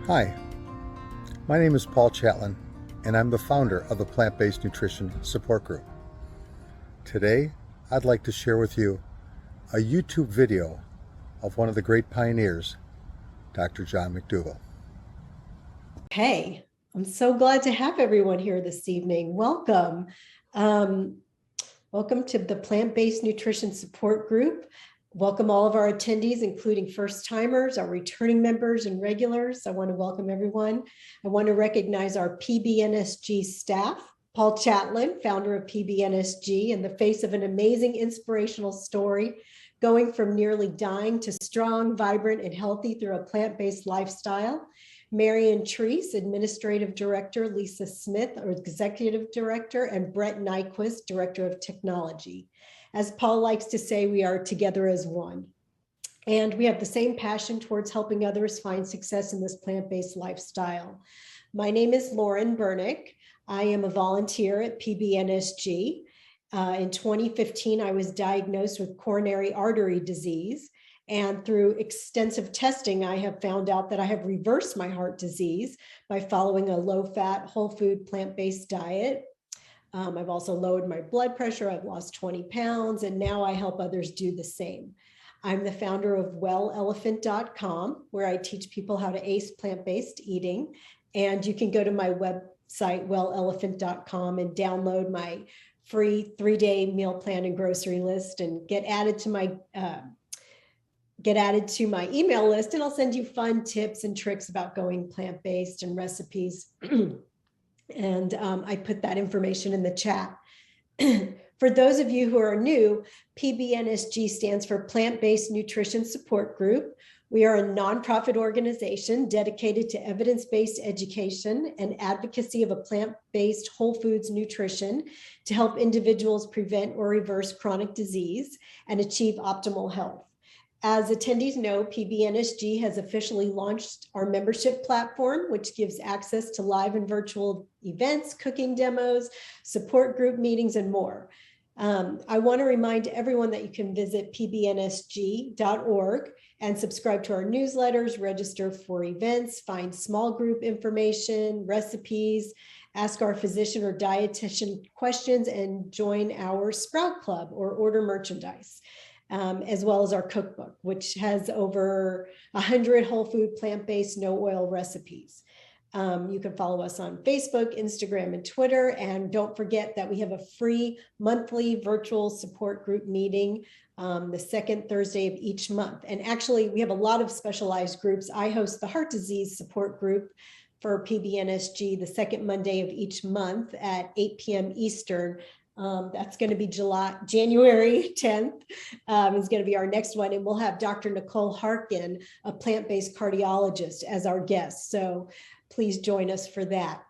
Hi, my name is Paul Chatlin, and I'm the founder of the Plant-Based Nutrition Support Group. Today, I'd like to share with you a YouTube video of one of the great pioneers, Dr. John McDougall. Hey, I'm so glad to have everyone here this evening. Welcome. Welcome to the Plant-Based Nutrition Support Group. Welcome all of our attendees, including first-timers, our returning members and regulars. I want to welcome everyone. I want to recognize our PBNSG staff, Paul Chatlin, founder of PBNSG, and the face of an amazing inspirational story, going from nearly dying to strong, vibrant, and healthy through a plant-based lifestyle. Marion Treese, Administrative Director, Lisa Smith, or Executive Director, and Brett Nyquist, Director of Technology. As Paul likes to say, we are together as one. And we have the same passion towards helping others find success in this plant-based lifestyle. My name is Lauren Bernick. I am a volunteer at PBNSG. In 2015, I was diagnosed with coronary artery disease. And through extensive testing, I have found out that I have reversed my heart disease by following a low-fat, whole food, plant-based diet. I've also lowered my blood pressure. I've lost 20 pounds, and now I help others do the same. I'm the founder of wellelephant.com, where I teach people how to ace plant-based eating. And you can go to my website, wellelephant.com, and download my free 3-day meal plan and grocery list and get added to my email list, and I'll send you fun tips and tricks about going plant-based and recipes. And I put that information in the chat. For those of you who are new, PBNSG stands for Plant-Based Nutrition Support Group. We are a nonprofit organization dedicated to evidence-based education and advocacy of a plant-based whole foods nutrition to help individuals prevent or reverse chronic disease and achieve optimal health. As attendees know, PBNSG has officially launched our membership platform, which gives access to live and virtual events, cooking demos, support group meetings, and more. I want to remind everyone that you can visit pbnsg.org and subscribe to our newsletters, register for events, find small group information, recipes, ask our physician or dietitian questions, and join our Sprout Club or order merchandise. As well as our cookbook, which has over 100 whole food, plant-based, no oil recipes. You can follow us on Facebook, Instagram, and Twitter. And don't forget that we have a free monthly virtual support group meeting the second Thursday of each month. And actually, we have a lot of specialized groups. I host the heart disease support group for PBNSG the second Monday of each month at 8 p.m. Eastern. That's going to be January 10th. Is going to be our next one. And we'll have Dr. Nicole Harkin, a plant-based cardiologist, as our guest. So please join us for that.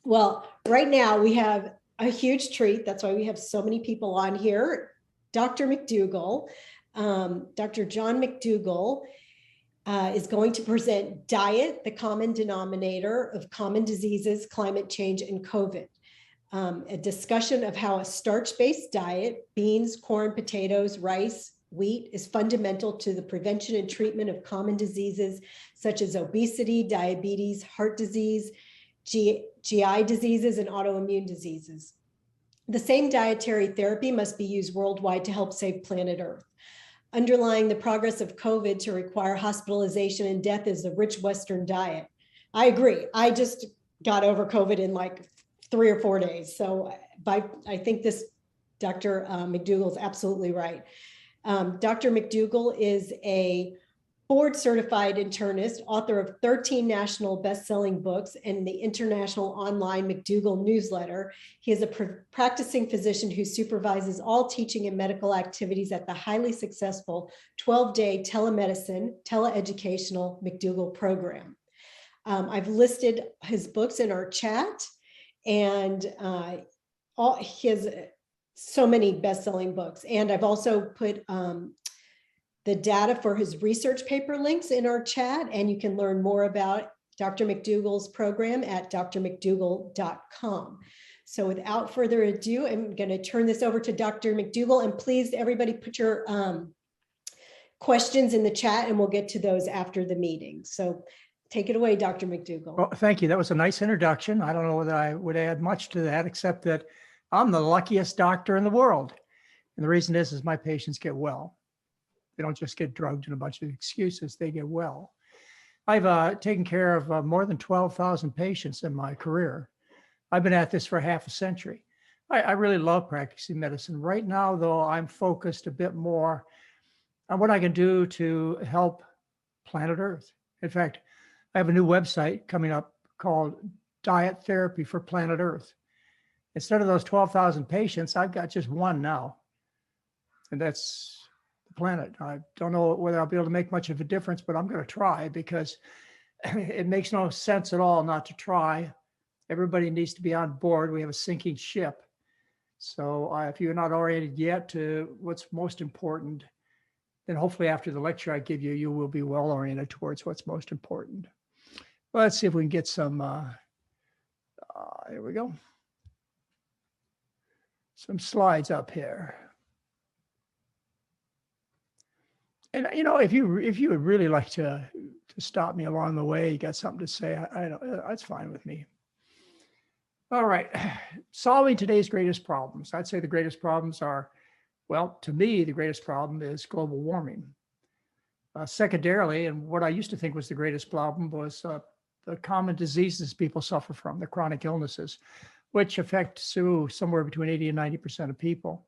Well, right now we have a huge treat. That's why we have so many people on here. Dr. McDougall, Dr. John McDougall, is going to present Diet, the Common Denominator of Common Diseases, Climate Change, and COVID. A discussion of how a starch-based diet, beans, corn, potatoes, rice, wheat, is fundamental to the prevention and treatment of common diseases such as obesity, diabetes, heart disease, GI diseases, and autoimmune diseases. The same dietary therapy must be used worldwide to help save planet Earth. Underlying the progress of COVID to require hospitalization and death is the rich Western diet. I agree. I just got over COVID in like 3 or 4 days. So I think this Dr. McDougall is absolutely right. Dr. McDougall is a board-certified internist, author of 13 national best-selling books and the international online McDougall newsletter. He is a practicing physician who supervises all teaching and medical activities at the highly successful 12-day telemedicine, teleeducational McDougall program. I've listed his books in our chat. And he has so many best-selling books. And I've also put the data for his research paper links in our chat, and you can learn more about Dr. McDougall's program at drmcdougall.com. So without further ado, I'm going to turn this over to Dr. McDougall, and please, everybody, put your questions in the chat, and we'll get to those after the meeting. So Take it away, Dr. McDougall. Well, thank you. That was a nice introduction. I don't know whether I would add much to that, except that I'm the luckiest doctor in the world. And the reason is my patients get well. They don't just get drugged and a bunch of excuses, they get well. I've taken care of more than 12,000 patients in my career. I've been at this for half a century. I really love practicing medicine. Right now, though, I'm focused a bit more on what I can do to help planet Earth. In fact, I have a new website coming up called Diet Therapy for Planet Earth. Instead of those 12,000 patients, I've got just one now, and that's the planet. I don't know whether I'll be able to make much of a difference, but I'm going to try, because it makes no sense at all not to try. Everybody needs to be on board. We have a sinking ship. So if you're not oriented yet to what's most important, then hopefully after the lecture I give you, you will be well oriented towards what's most important. Well, let's see if we can get some, here we go. Some slides up here. And if you would really like to stop me along the way, you got something to say, I don't, that's fine with me. All right, solving today's greatest problems. I'd say the greatest problems are, well, to me, the greatest problem is global warming. Secondarily, and what I used to think was the greatest problem was the common diseases people suffer from, the chronic illnesses, which affect somewhere between 80 and 90% of people.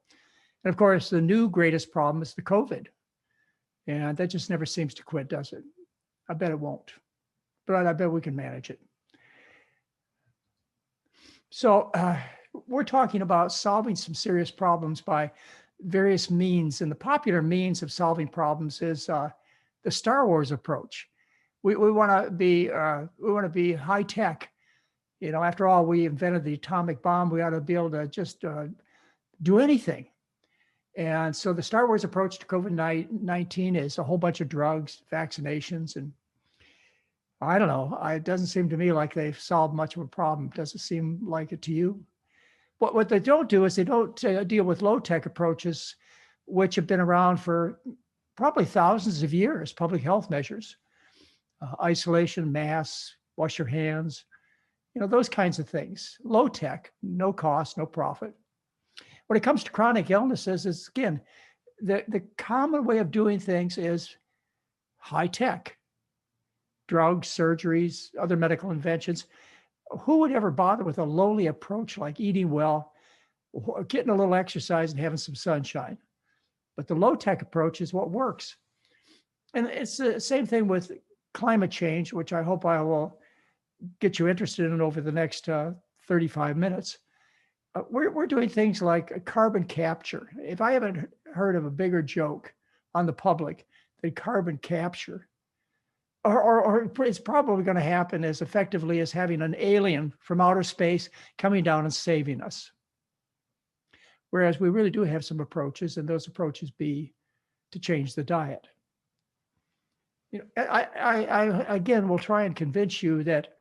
And of course, the new greatest problem is the COVID. And that just never seems to quit, does it? I bet it won't, but I bet we can manage it. So we're talking about solving some serious problems by various means. And the popular means of solving problems is the Star Wars approach. We want to be high tech. After all, we invented the atomic bomb. We ought to be able to just do anything. And so the Star Wars approach to COVID-19 is a whole bunch of drugs, vaccinations, and I don't know. It doesn't seem to me like they've solved much of a problem. Does it seem like it to you? What they don't do is they don't deal with low-tech approaches, which have been around for probably thousands of years, public health measures, isolation, masks, wash your hands, those kinds of things. Low-tech, no cost, no profit. When it comes to chronic illnesses, it's, again, the common way of doing things is high-tech. Drugs, surgeries, other medical inventions. Who would ever bother with a lowly approach like eating well, getting a little exercise, and having some sunshine? But the low-tech approach is what works. And it's the same thing with climate change, which I hope I will get you interested in over the next 35 minutes. We're doing things like carbon capture. If I haven't heard of a bigger joke on the public than carbon capture, or it's probably going to happen as effectively as having an alien from outer space coming down and saving us. Whereas we really do have some approaches, and those approaches be to change the diet. I again will try and convince you that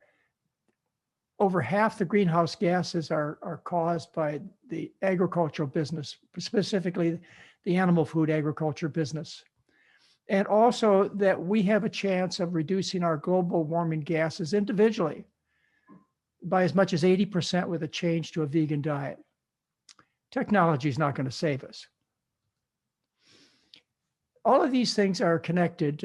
over half the greenhouse gases are caused by the agricultural business, specifically the animal food agriculture business. And also that we have a chance of reducing our global warming gases individually by as much as 80% with a change to a vegan diet. Technology is not going to save us. All of these things are connected.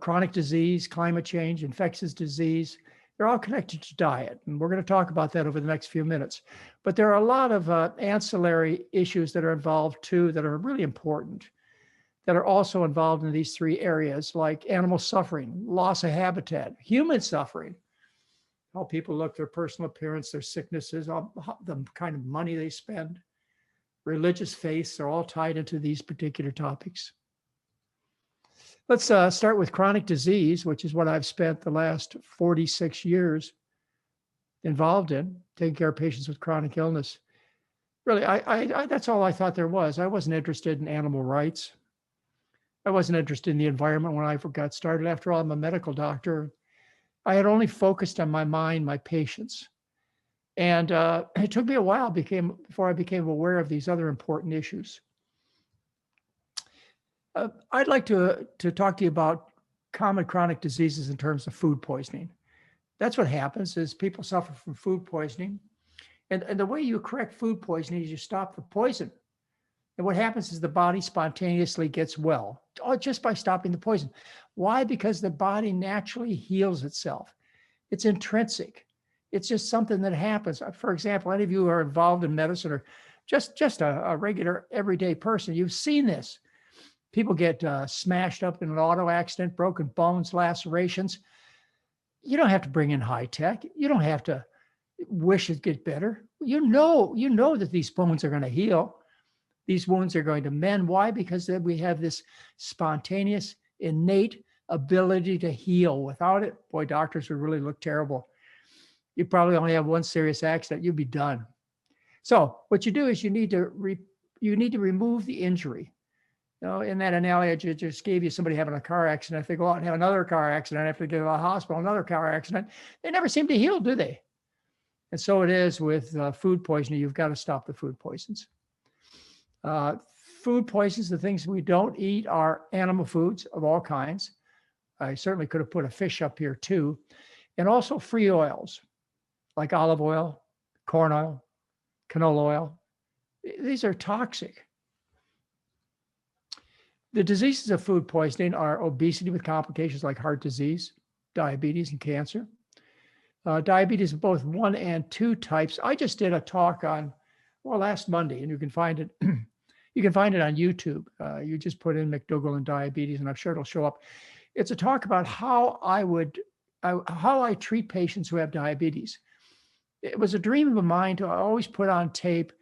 Chronic disease, climate change, infectious disease, they're all connected to diet. And we're going to talk about that over the next few minutes. But there are a lot of ancillary issues that are involved too that are really important, that are also involved in these three areas, like animal suffering, loss of habitat, human suffering, how people look, their personal appearance, their sicknesses, the kind of money they spend, religious faiths are all tied into these particular topics. Let's start with chronic disease, which is what I've spent the last 46 years involved in, taking care of patients with chronic illness. Really, I that's all I thought there was. I wasn't interested in animal rights. I wasn't interested in the environment when I got started. After all, I'm a medical doctor. I had only focused on my mind, my patients. And it took me a while before I became aware of these other important issues. I'd like to talk to you about common chronic diseases in terms of food poisoning. That's what happens is people suffer from food poisoning. And the way you correct food poisoning is you stop the poison. And what happens is the body spontaneously gets well just by stopping the poison. Why? Because the body naturally heals itself. It's intrinsic. It's just something that happens. For example, any of you who are involved in medicine or just a regular everyday person, you've seen this. People get smashed up in an auto accident, broken bones, lacerations. You don't have to bring in high tech. You don't have to wish it get better. You know that these bones are going to heal. These wounds are going to mend. Why? Because we have this spontaneous, innate ability to heal. Without it, boy, doctors would really look terrible. You probably only have one serious accident, you'd be done. So what you do is you need to remove the injury. You know, in that analogy I just gave you, somebody having a car accident, if they go out and have another car accident, after they go to the hospital, another car accident, they never seem to heal, do they? And so it is with food poisoning. You've got to stop the food poisons. Food poisons, the things we don't eat are animal foods of all kinds. I certainly could have put a fish up here too. And also free oils like olive oil, corn oil, canola oil. These are toxic. The diseases of food poisoning are obesity with complications like heart disease, diabetes, and cancer. Diabetes of both 1 and 2 types. I just did a talk on, last Monday, and you can find it. You can find it on YouTube. You just put in McDougall and diabetes, and I'm sure it'll show up. It's a talk about how I treat patients who have diabetes. It was a dream of mine to always put on tape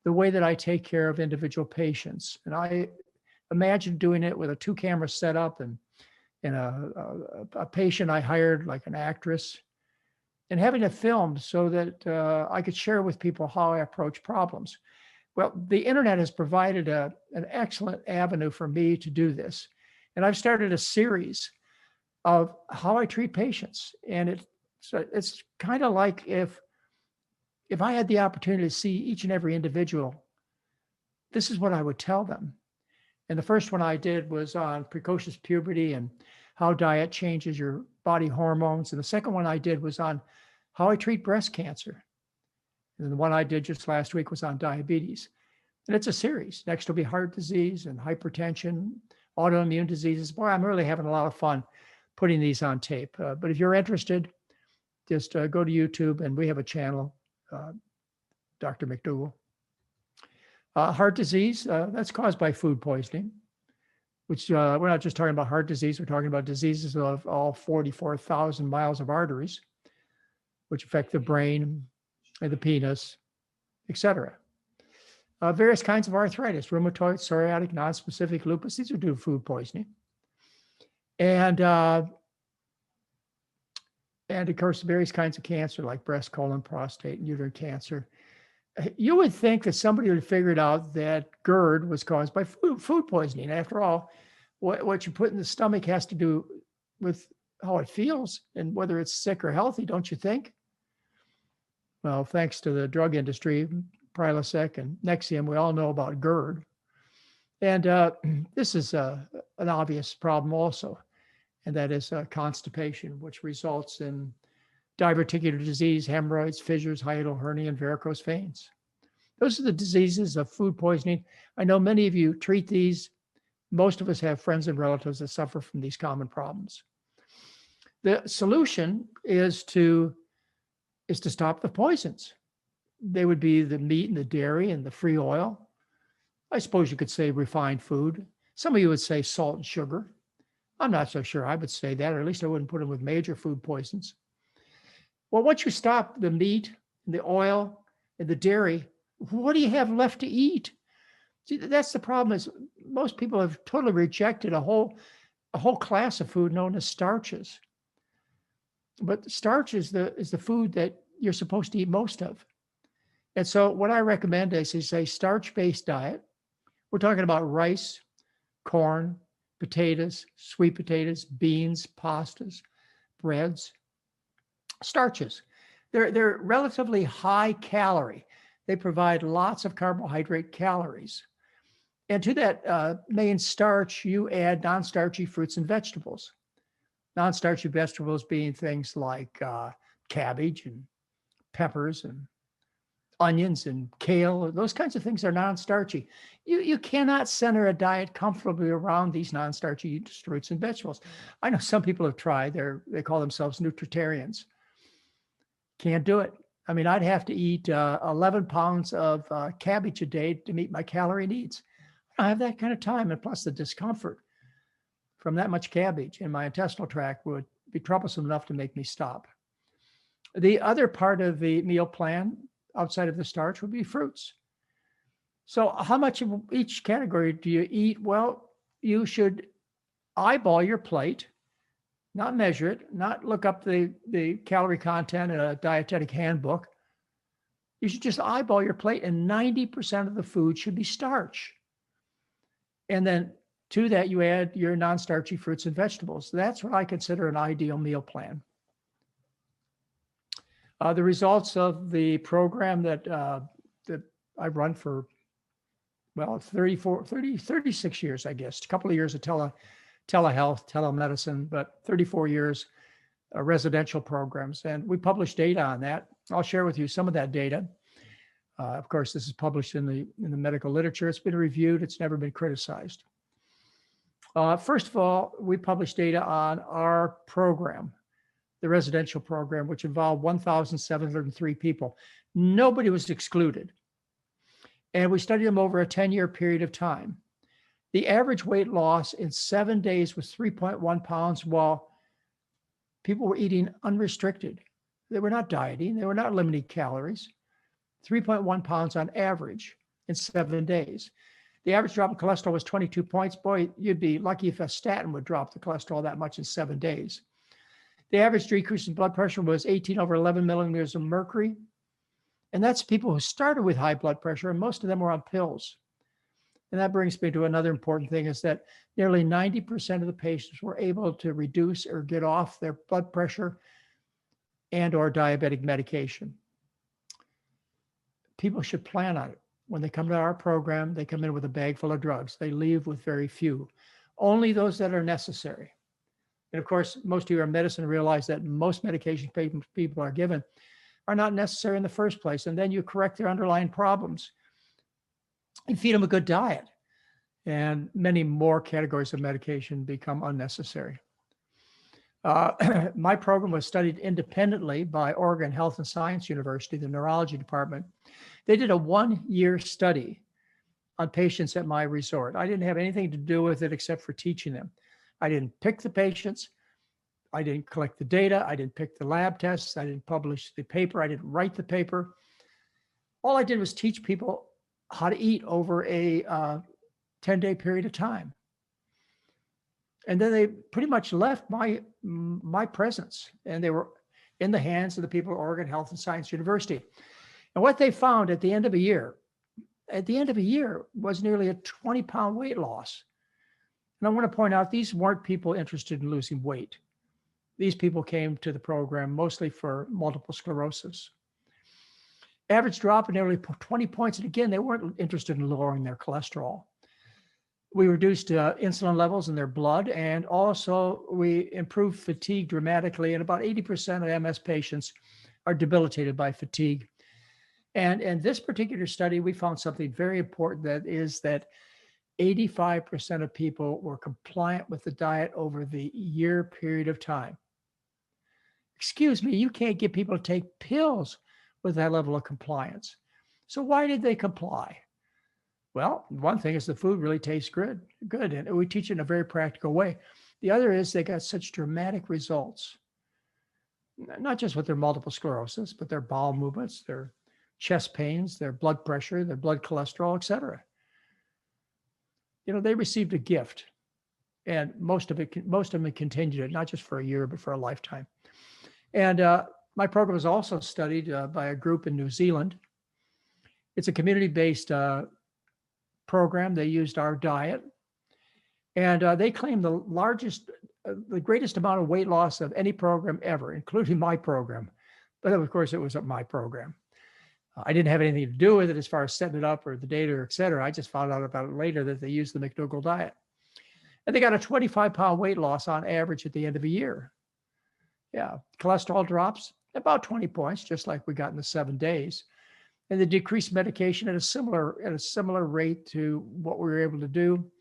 the way that I take care of individual patients. And I imagine doing it with a 2-camera setup and a patient I hired, like an actress, and having it filmed so that I could share with people how I approach problems. Well, the internet has provided an excellent avenue for me to do this. And I've started a series of how I treat patients. And it's kind of like if I had the opportunity to see each and every individual, this is what I would tell them. And the first one I did was on precocious puberty and how diet changes your body hormones. And the second one I did was on how I treat breast cancer. And the one I did just last week was on diabetes. And it's a series. Next will be heart disease and hypertension, autoimmune diseases. Boy, I'm really having a lot of fun putting these on tape. But if you're interested, just go to YouTube, and we have a channel, Dr. McDougall. Heart disease, that's caused by food poisoning, which we're not just talking about heart disease. We're talking about diseases of all 44,000 miles of arteries, which affect the brain and the penis, etc. Various kinds of arthritis, rheumatoid, psoriatic, nonspecific lupus. These are due to food poisoning. And of course, various kinds of cancer like breast, colon, prostate, and uterine cancer. You would think that somebody would have figured out that GERD was caused by food poisoning. After all, what you put in the stomach has to do with how it feels and whether it's sick or healthy, don't you think? Well, thanks to the drug industry, Prilosec and Nexium, we all know about GERD. And this is an obvious problem also, and that is constipation, which results in diverticular disease, hemorrhoids, fissures, hiatal hernia, and varicose veins. Those are the diseases of food poisoning. I know many of you treat these. Most of us have friends and relatives that suffer from these common problems. The solution is to stop the poisons. They would be the meat and the dairy and the free oil. I suppose you could say refined food. Some of you would say salt and sugar. I'm not so sure I would say that, or at least I wouldn't put them with major food poisons. Well, once you stop the meat, and the oil, and the dairy, what do you have left to eat? See, that's the problem, is most people have totally rejected a whole class of food known as starches. But starch is the food that you're supposed to eat most of. And so what I recommend is a starch-based diet. We're talking about rice, corn, potatoes, sweet potatoes, beans, pastas, breads, starches. They're relatively high calorie. They provide lots of carbohydrate calories. And to that main starch, you add non-starchy fruits and vegetables. Non-starchy vegetables being things like cabbage and peppers and onions and kale. Those kinds of things are non-starchy. You cannot center a diet comfortably around these non-starchy fruits and vegetables. I know some people have tried. They call themselves nutritarians. Can't do it. I mean, I'd have to eat 11 pounds of cabbage a day to meet my calorie needs. I don't have that kind of time. And plus the discomfort from that much cabbage in my intestinal tract would be troublesome enough to make me stop. The other part of the meal plan outside of the starch would be fruits. So how much of each category do you eat? Well, you should eyeball your plate, not measure it, not look up the calorie content in a dietetic handbook. You should just eyeball your plate, and 90% of the food should be starch. And then to that, you add your non-starchy fruits and vegetables. That's what I consider an ideal meal plan. The results of the program that I've run for, 36 years, I guess, a couple of years of telehealth, telemedicine, but 34 years residential programs. And we publish data on that. I'll share with you some of that data. Of course, this is published in the medical literature. It's been reviewed. It's never been criticized. First of all, we published data on our program, the residential program, which involved 1,703 people. Nobody was excluded. And we studied them over a 10-year period of time. The average weight loss in 7 days was 3.1 pounds, while people were eating unrestricted. They were not dieting. They were not limiting calories. 3.1 pounds on average in 7 days. The average drop in cholesterol was 22 points. Boy, you'd be lucky if a statin would drop the cholesterol that much in 7 days. The average decrease in blood pressure was 18/11 millimeters of mercury. And that's people who started with high blood pressure, and most of them were on pills. And that brings me to another important thing, is that nearly 90% of the patients were able to reduce or get off their blood pressure and or diabetic medication. People should plan on it. When they come to our program, they come in with a bag full of drugs. They leave with very few, only those that are necessary. And of course, most of you are in medicine realize that most medications people are given are not necessary in the first place. And then you correct their underlying problems. You feed them a good diet, and many more categories of medication become unnecessary. My program was studied independently by Oregon Health and Science University, the neurology department. They did a 1-year study on patients at my resort. I didn't have anything to do with it except for teaching them. I didn't pick the patients. I didn't collect the data. I didn't pick the lab tests. I didn't publish the paper. I didn't write the paper. All I did was teach people how to eat over a 10-day period of time. And then they pretty much left my presence, and they were in the hands of the people at Oregon Health and Science University. And what they found at the end of a year was nearly a 20-pound weight loss. And I want to point out, these weren't people interested in losing weight. These people came to the program mostly for multiple sclerosis. Average drop of nearly 20 points. And again, they weren't interested in lowering their cholesterol. We reduced insulin levels in their blood, and also we improved fatigue dramatically. And about 80% of MS patients are debilitated by fatigue. And in this particular study, we found something very important, that is that 85% of people were compliant with the diet over the year period of time. Excuse me, you can't get people to take pills with that level of compliance. So why did they comply? Well, one thing is the food really tastes good, and we teach it in a very practical way. The other is they got such dramatic results, not just with their multiple sclerosis, but their bowel movements, their chest pains, their blood pressure, their blood cholesterol, et cetera. You know, they received a gift, and most of them continued it, not just for a year, but for a lifetime. And my program was also studied by a group in New Zealand. It's a community-based program. They used our diet, and they claimed the greatest amount of weight loss of any program ever, including my program. But of course, it wasn't my program. I didn't have anything to do with it as far as setting it up or the data, et cetera. I just found out about it later that they used the McDougall diet. And they got a 25-pound weight loss on average at the end of a year. Yeah, cholesterol drops about 20 points, just like we got in the 7 days. And they decreased medication at a similar rate to what we were able to do.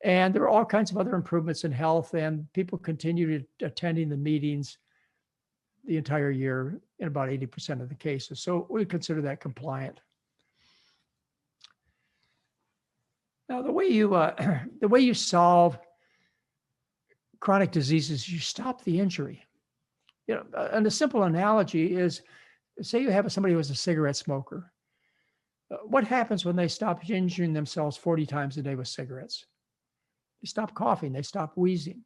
And there were all kinds of other improvements in health, and people continued attending the meetings the entire year in about 80% of the cases. So we consider that compliant. Now, the way you solve chronic diseases, you stop the injury. You know, and a simple analogy is, say you have somebody who is a cigarette smoker. What happens when they stop injuring themselves 40 times a day with cigarettes? They stop coughing, they stop wheezing.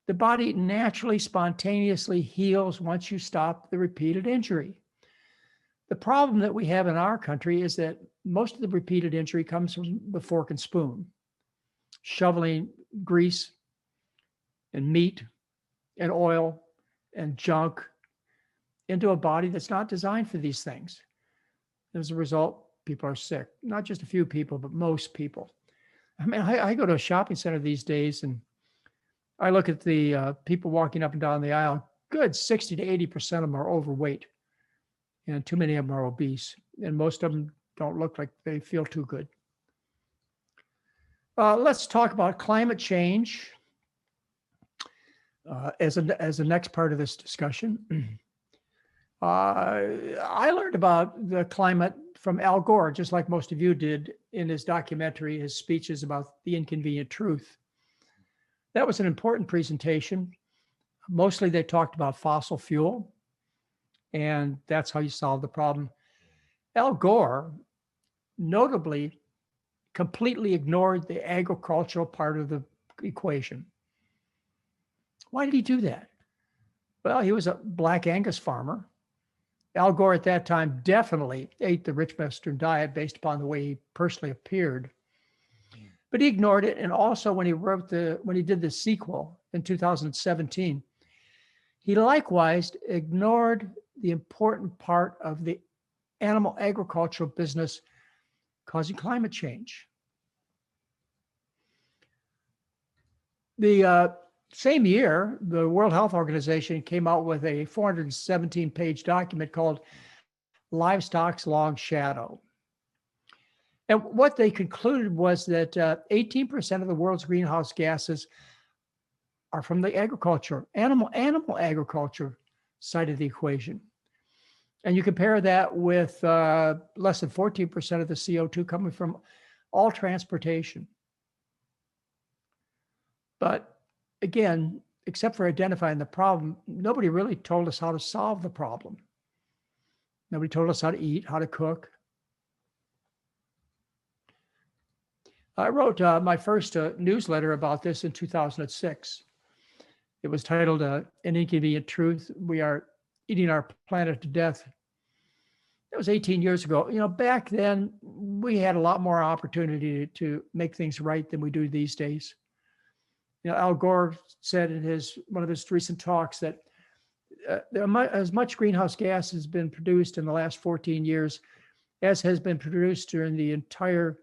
The body naturally, spontaneously heals once you stop the repeated injury. The problem that we have in our country is that most of the repeated injury comes from the fork and spoon, shoveling grease and meat and oil and junk into a body that's not designed for these things. As a result, people are sick. Not just a few people, but most people. I mean, I go to a shopping center these days and I look at the people walking up and down the aisle. Good 60 to 80% of them are overweight, and too many of them are obese, and most of them don't look like they feel too good. Let's talk about climate change as the next part of this discussion. I learned about the climate from Al Gore, just like most of you did in his documentary, his speeches about the inconvenient truth. That was an important presentation. Mostly they talked about fossil fuel, and that's how you solve the problem. Al Gore notably completely ignored the agricultural part of the equation. Why did he do that? Well, he was a Black Angus farmer. Al Gore at that time definitely ate the rich Western diet based upon the way he personally appeared. But he ignored it. And also when he did the sequel in 2017, he likewise ignored the important part of the animal agricultural business causing climate change. The same year, the World Health Organization came out with a 417-page document called Livestock's Long Shadow. And what they concluded was that 18% of the world's greenhouse gases are from the animal agriculture side of the equation. And you compare that with less than 14% of the CO2 coming from all transportation. But again, except for identifying the problem, nobody really told us how to solve the problem. Nobody told us how to eat, how to cook. I wrote my first newsletter about this in 2006. It was titled An Inconvenient Truth. We are eating our planet to death. That was 18 years ago. You know, back then, we had a lot more opportunity to make things right than we do these days. You know, Al Gore said in one of his recent talks that as much greenhouse gas has been produced in the last 14 years as has been produced during the entire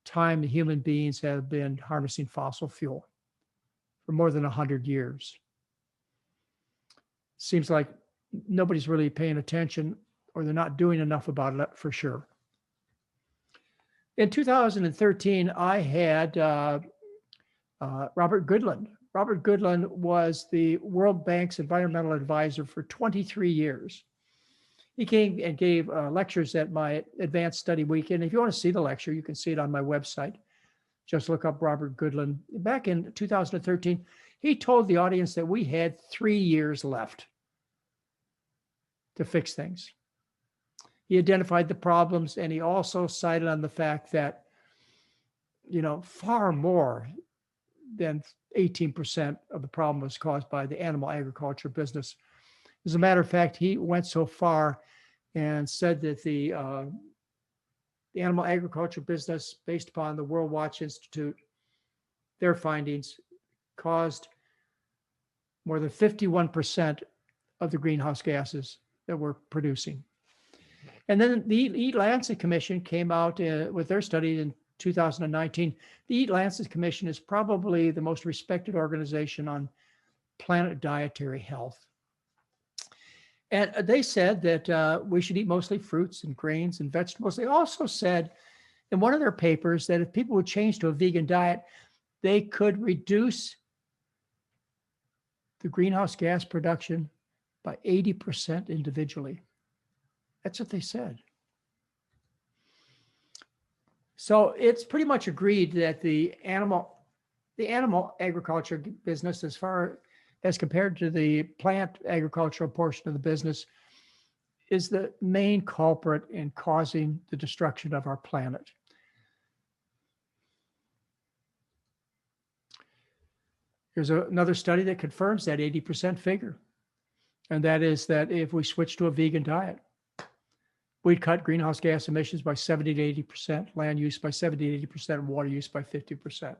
time the human beings have been harnessing fossil fuel for more than 100 years. Seems like nobody's really paying attention, or they're not doing enough about it for sure. In 2013, I had Robert Goodland. Robert Goodland was the World Bank's environmental advisor for 23 years. He came and gave lectures at my advanced study weekend. If you want to see the lecture, you can see it on my website. Just look up Robert Goodland. Back in 2013, he told the audience that we had 3 years left to fix things. He identified the problems, and he also cited on the fact that, you know, far more than 18% of the problem was caused by the animal agriculture business. As a matter of fact, he went so far and said that the animal agriculture business, based upon the World Watch Institute, their findings caused more than 51% of the greenhouse gases that we're producing. And then the Eat Lancet Commission came out with their study in 2019. The Eat Lancet Commission is probably the most respected organization on planet dietary health. And they said that we should eat mostly fruits and grains and vegetables. They also said in one of their papers that if people would change to a vegan diet, they could reduce the greenhouse gas production by 80% individually. That's what they said. So it's pretty much agreed that the animal agriculture business, as far as compared to the plant agricultural portion of the business, is the main culprit in causing the destruction of our planet. There's another study that confirms that 80% figure. And that is that if we switch to a vegan diet, we'd cut greenhouse gas emissions by 70 to 80%, land use by 70 to 80%, and water use by 50%.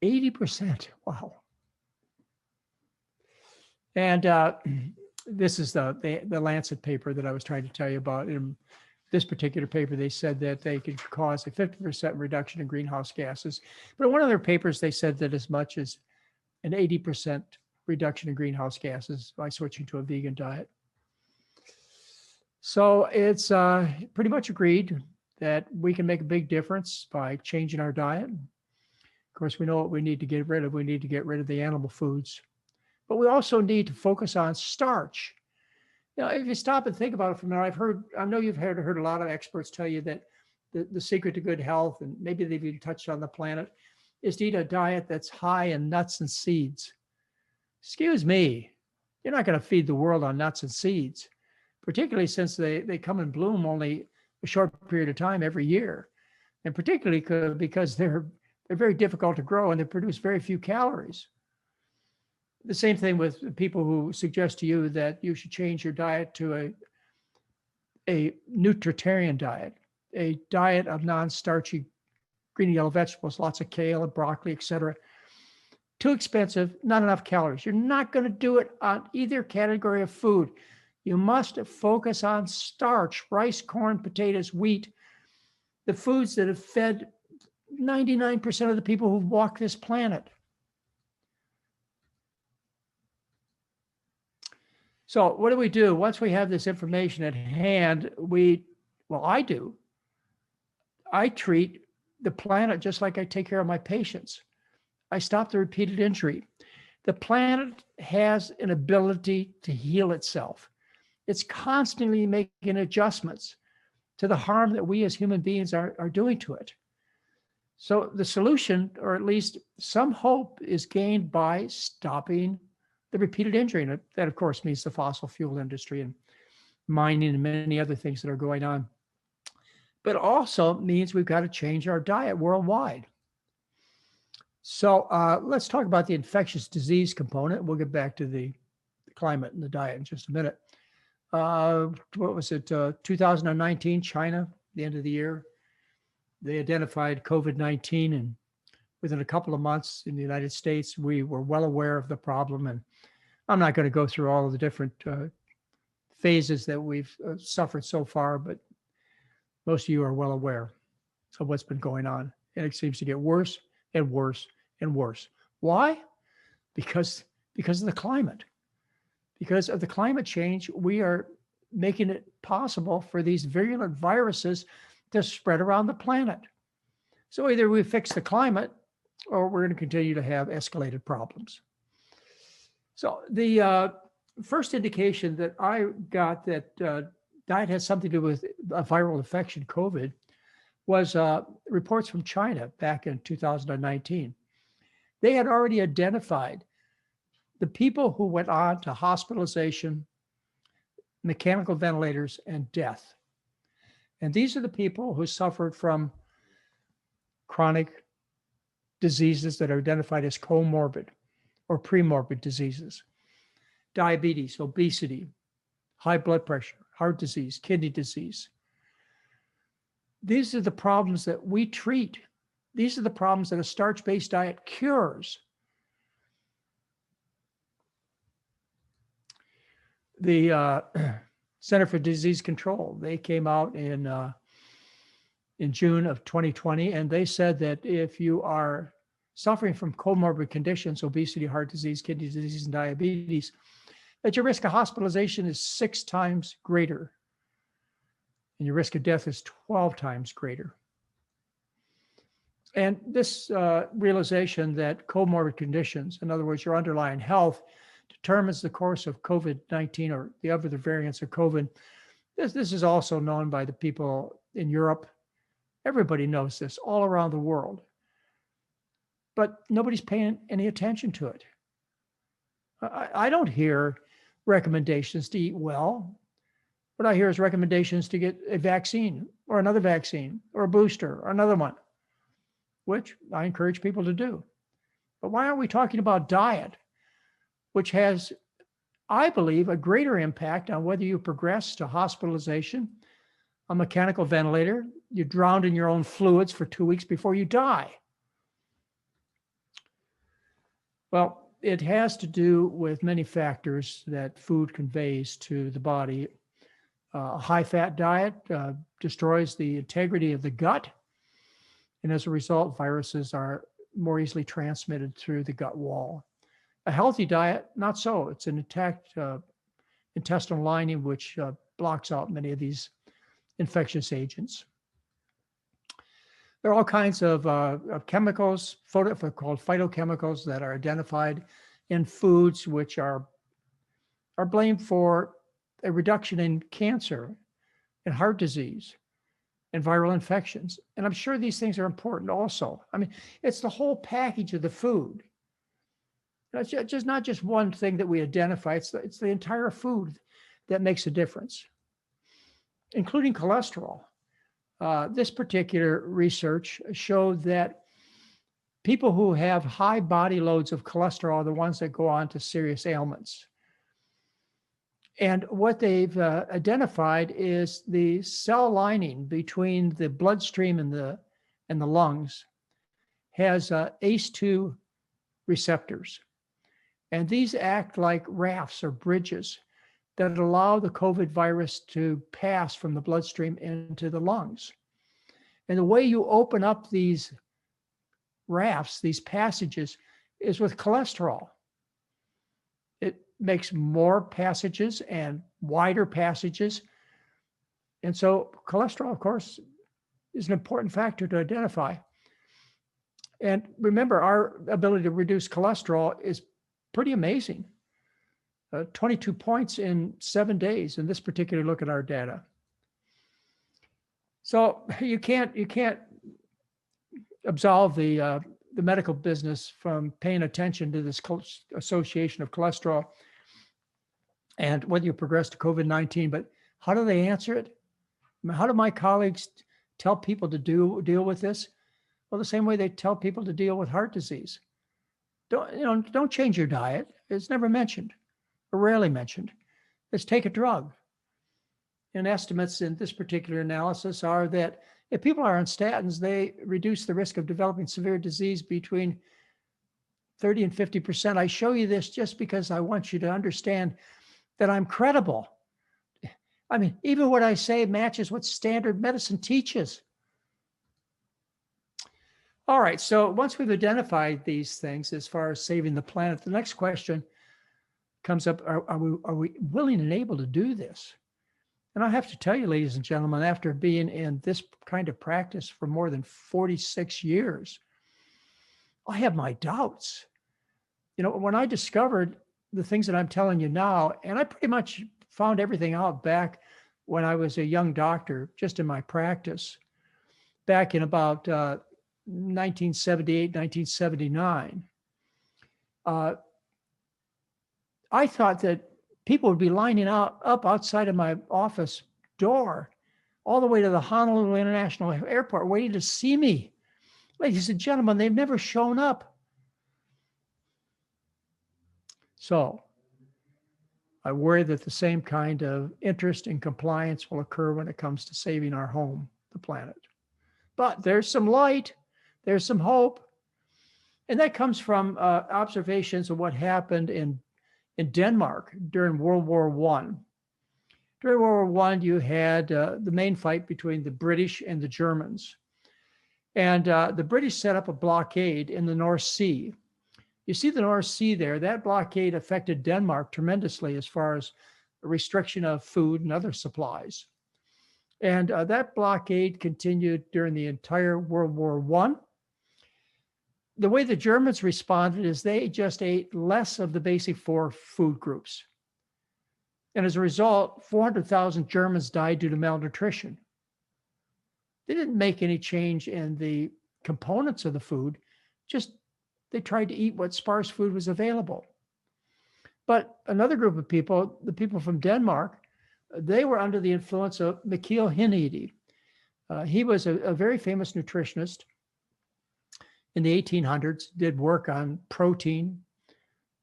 80%, wow. And this is the Lancet paper that I was trying to tell you about. In this particular paper, they said that they could cause a 50% reduction in greenhouse gases. But in one of their papers, they said that as much as an 80% reduction in greenhouse gases by switching to a vegan diet. So it's pretty much agreed that we can make a big difference by changing our diet. Of course, we know what we need to get rid of. We need to get rid of the animal foods. But we also need to focus on starch. You know, if you stop and think about it for a minute, I know you've heard a lot of experts tell you that the secret to good health, and maybe they've even touched on the planet, is to eat a diet that's high in nuts and seeds. Excuse me, you're not going to feed the world on nuts and seeds, particularly since they come and bloom only a short period of time every year, and particularly because they're very difficult to grow and they produce very few calories. The same thing with people who suggest to you that you should change your diet to a nutritarian diet, a diet of non-starchy green and yellow vegetables, lots of kale and broccoli, etc. Too expensive, not enough calories. You're not going to do it on either category of food. You must focus on starch, rice, corn, potatoes, wheat, the foods that have fed 99% of the people who've walked this planet. So what do? Once we have this information at hand, I do. I treat the planet just like I take care of my patients. I stop the repeated injury. The planet has an ability to heal itself. It's constantly making adjustments to the harm that we as human beings are doing to it. So the solution, or at least some hope, is gained by stopping the repeated injury. And that, of course, means the fossil fuel industry and mining and many other things that are going on. But also means we've got to change our diet worldwide. So let's talk about the infectious disease component. We'll get back to the climate and the diet in just a minute. What was it? 2019, China, the end of the year, they identified COVID-19, and within a couple of months in the United States, we were well aware of the problem. And I'm not going to go through all of the different phases that we've suffered so far, but most of you are well aware of what's been going on. And it seems to get worse and worse and worse. Why? Because of the climate. Because of the climate change, we are making it possible for these virulent viruses to spread around the planet. So either we fix the climate or we're going to continue to have escalated problems. So the first indication that I got that diet has something to do with a viral infection, COVID, was reports from China back in 2019. They had already identified the people who went on to hospitalization, mechanical ventilators, and death. And these are the people who suffered from chronic diseases that are identified as comorbid or premorbid diseases: diabetes, obesity, high blood pressure, heart disease, kidney disease. These are the problems that we treat. These are the problems that a starch-based diet cures. The Center for Disease Control, they came out in in June of 2020, and they said that if you are suffering from comorbid conditions, obesity, heart disease, kidney disease, and diabetes, that your risk of hospitalization is 6 times greater, and your risk of death is 12 times greater. And this realization that comorbid conditions, in other words, your underlying health, determines the course of COVID-19 or the other variants of COVID. This is also known by the people in Europe. Everybody knows this all around the world. But nobody's paying any attention to it. I don't hear recommendations to eat well. What I hear is recommendations to get a vaccine or another vaccine or a booster or another one, which I encourage people to do. But why aren't we talking about diet, which has, I believe, a greater impact on whether you progress to hospitalization, a mechanical ventilator, you drowned in your own fluids for 2 weeks before you die? Well, it has to do with many factors that food conveys to the body. A high-fat diet destroys the integrity of the gut, and as a result, viruses are more easily transmitted through the gut wall. A healthy diet, not so. It's an intact intestinal lining which blocks out many of these infectious agents. There are all kinds of chemicals, called phytochemicals, that are identified in foods which are blamed for a reduction in cancer and heart disease and viral infections. And I'm sure these things are important also. I mean, it's the whole package of the food. It's just not just one thing that we identify. It's the entire food that makes a difference, including cholesterol. This particular research showed that people who have high body loads of cholesterol are the ones that go on to serious ailments. And what they've identified is the cell lining between the bloodstream and the lungs has ACE2 receptors. And these act like rafts or bridges that allow the COVID virus to pass from the bloodstream into the lungs. And the way you open up these rafts, these passages, is with cholesterol. It makes more passages and wider passages. And so cholesterol, of course, is an important factor to identify. And remember, our ability to reduce cholesterol is pretty amazing. 22 points in 7 days in this particular look at our data. So you can't absolve the medical business from paying attention to this association of cholesterol and whether you progress to COVID-19. But how do they answer it? I mean, how do my colleagues tell people to deal with this? Well, the same way they tell people to deal with heart disease. Don't change your diet. It's never mentioned, or rarely mentioned. It's take a drug. And estimates in this particular analysis are that if people are on statins, they reduce the risk of developing severe disease between 30 and 50%. I show you this just because I want you to understand that I'm credible. I mean, even what I say matches what standard medicine teaches. All right, so once we've identified these things as far as saving the planet, the next question comes up, are we willing and able to do this? And I have to tell you, ladies and gentlemen, after being in this kind of practice for more than 46 years, I have my doubts. When I discovered the things that I'm telling you now, and I pretty much found everything out back when I was a young doctor, just in my practice, back in about 1978, 1979. I thought that people would be lining up outside of my office door all the way to the Honolulu International Airport waiting to see me. Ladies and gentlemen, they've never shown up. So I worry that the same kind of interest and compliance will occur when it comes to saving our home, the planet. But there's some light, there's some hope. And that comes from observations of what happened in Denmark during World War I. During World War I, you had the main fight between the British and the Germans. And the British set up a blockade in the North Sea. You see the North Sea there. That blockade affected Denmark tremendously as far as a restriction of food and other supplies. And that blockade continued during the entire World War I. The way the Germans responded is they just ate less of the basic 4 food groups. And as a result, 400,000 Germans died due to malnutrition. They didn't make any change in the components of the food, just they tried to eat what sparse food was available. But another group of people, the people from Denmark, they were under the influence of McDougall. He was a very famous nutritionist in the 1800s, did work on protein.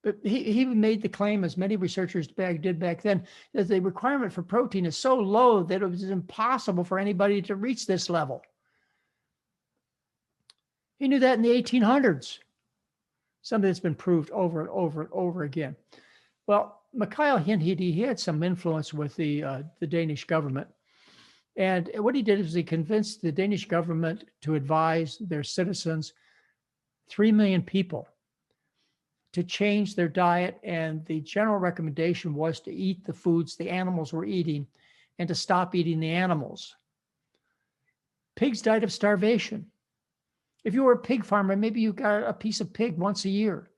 But he made the claim, as many researchers did back then, that the requirement for protein is so low that it was impossible for anybody to reach this level. He knew that in the 1800s, something that's been proved over and over and over again. Well, McDougall, he had some influence with the Danish government. And what he did is he convinced the Danish government to advise their citizens, 3 million people, to change their diet. And the general recommendation was to eat the foods the animals were eating and to stop eating the animals. Pigs died of starvation. If you were a pig farmer, maybe you got a piece of pig once a year.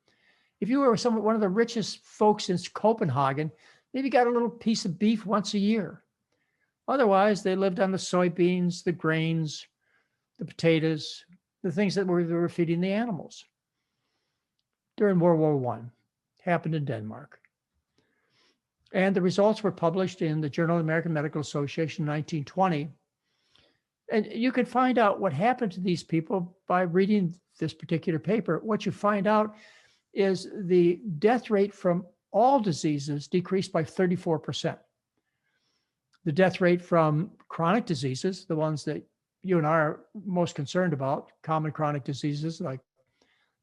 If you were one of the richest folks in Copenhagen, maybe you got a little piece of beef once a year. Otherwise, they lived on the soybeans, the grains, the potatoes, the things that they were feeding the animals. During World War I, happened in Denmark. And the results were published in the Journal of the American Medical Association in 1920. And you could find out what happened to these people by reading this particular paper. What you find out is the death rate from all diseases decreased by 34%. The death rate from chronic diseases, the ones that you and I are most concerned about, common chronic diseases like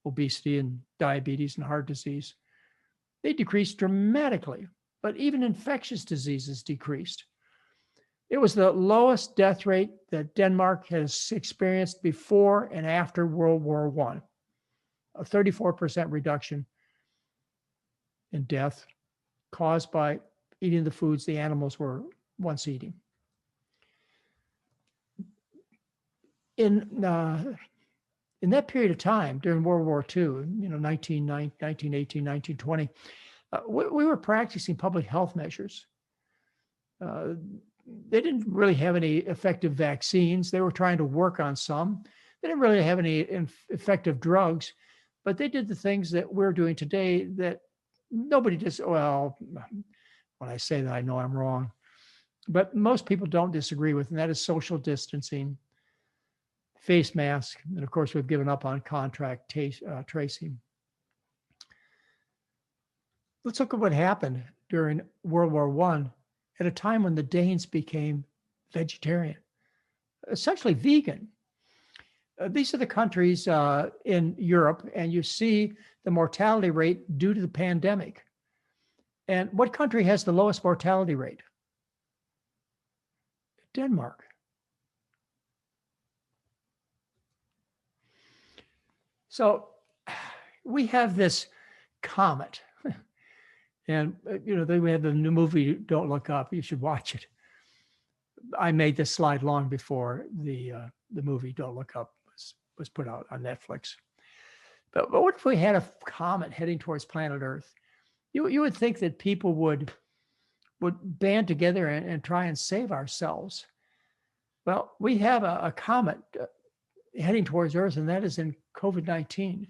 obesity and diabetes and heart disease, they decreased dramatically. But even infectious diseases decreased. It was the lowest death rate that Denmark has experienced before and after World War I. A 34% reduction in death caused by eating the foods the animals were once eating. In that period of time, during World War II, 1918, 1920, we were practicing public health measures. They didn't really have any effective vaccines. They were trying to work on some. They didn't really have any effective drugs, but they did the things that we're doing today that nobody does. Well, when I say that, I know I'm wrong, but most people don't disagree with, and that is social distancing, face masks, and of course, we've given up on contact tracing. Let's look at what happened during World War I at a time when the Danes became vegetarian, essentially vegan. These are the countries in Europe, and you see the mortality rate due to the pandemic. And what country has the lowest mortality rate? Denmark. So we have this comet. And, then we have the new movie, Don't Look Up. You should watch it. I made this slide long before the movie Don't Look Up was put out on Netflix. But what if we had a comet heading towards planet Earth? You would think that people would band together and try and save ourselves. Well, we have a comet heading towards Earth, and that is in COVID-19.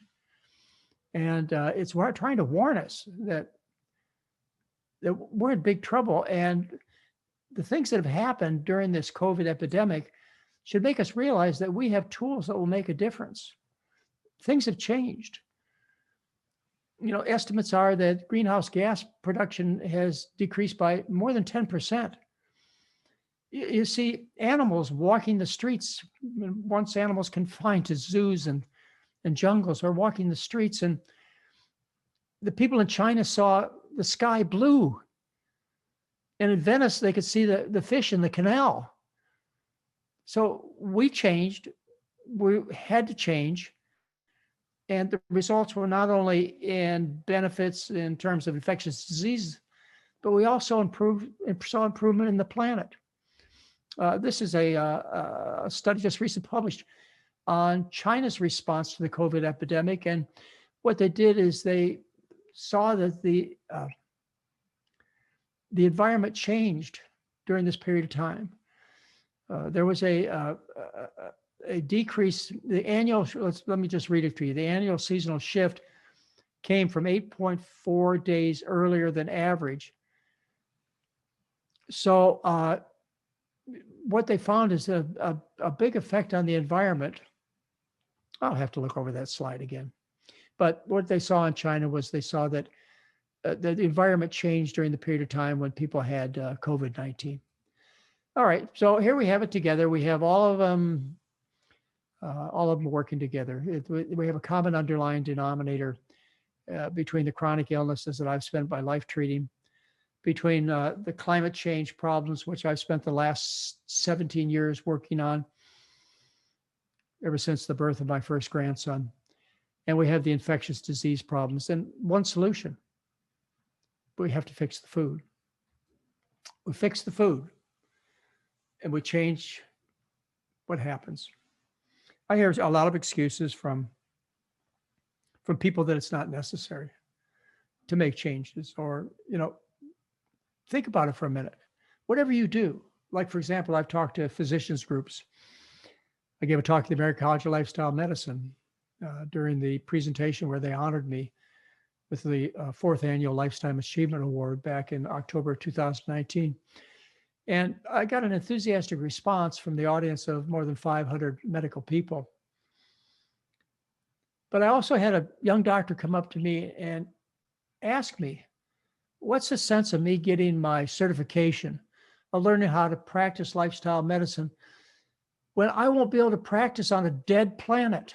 And it's trying to warn us that we're in big trouble. And the things that have happened during this COVID epidemic should make us realize that we have tools that will make a difference. Things have changed. Estimates are that greenhouse gas production has decreased by more than 10%. You see animals walking the streets. Once animals confined to zoos and jungles are walking the streets, and the people in China saw the sky blue. And in Venice, they could see the fish in the canal. So we changed. We had to change. And the results were not only in benefits in terms of infectious diseases, but we also saw improvement in the planet. This is a study just recently published on China's response to the COVID epidemic. And what they did is they saw that the environment changed during this period of time. There was a decrease. Let me just read it to you. The annual seasonal shift came from 8.4 days earlier than average. So what they found is a big effect on the environment. I'll have to look over that slide again. But what they saw in China was they saw that the environment changed during the period of time when people had COVID-19. All right, so here we have it together. We have all of them working together. We have a common underlying denominator between the chronic illnesses that I've spent my life treating, between the climate change problems, which I've spent the last 17 years working on ever since the birth of my first grandson. And we have the infectious disease problems. And one solution, we have to fix the food. We fix the food and we change what happens. I hear a lot of excuses from people that it's not necessary to make changes, or, think about it for a minute. Whatever you do, like, for example, I've talked to physicians groups. I gave a talk at the American College of Lifestyle Medicine during the presentation where they honored me with the 4th Annual Lifetime Achievement Award back in October 2019. And I got an enthusiastic response from the audience of more than 500 medical people. But I also had a young doctor come up to me and ask me, what's the sense of me getting my certification of learning how to practice lifestyle medicine when I won't be able to practice on a dead planet?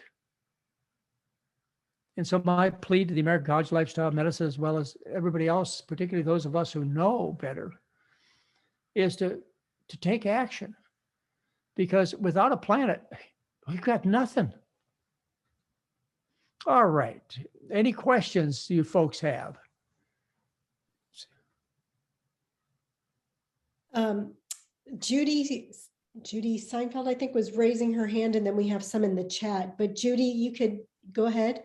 And so my plea to the American College of Lifestyle Medicine, as well as everybody else, particularly those of us who know better, is to take action. Because without a planet, we've got nothing. All right. Any questions you folks have? Judy Seinfeld, I think, was raising her hand, and then we have some in the chat. But Judy, you could go ahead.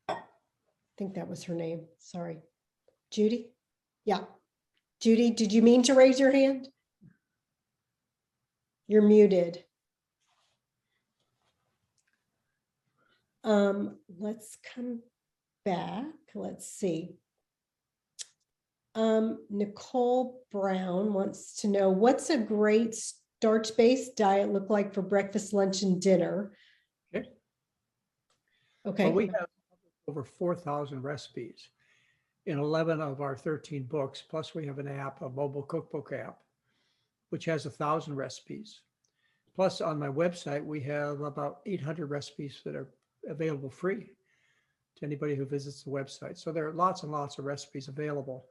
I think that was her name. Sorry. Judy? Yeah. Judy, did you mean to raise your hand? You're muted. Let's come back. Let's see. Nicole Brown wants to know, what's a great starch-based diet look like for breakfast, lunch, and dinner? Okay. Well, we have over 4,000 recipes in 11 of our 13 books. Plus we have an app, a mobile cookbook app, which has 1,000 recipes. Plus on my website, we have about 800 recipes that are available free to anybody who visits the website. So there are lots and lots of recipes available.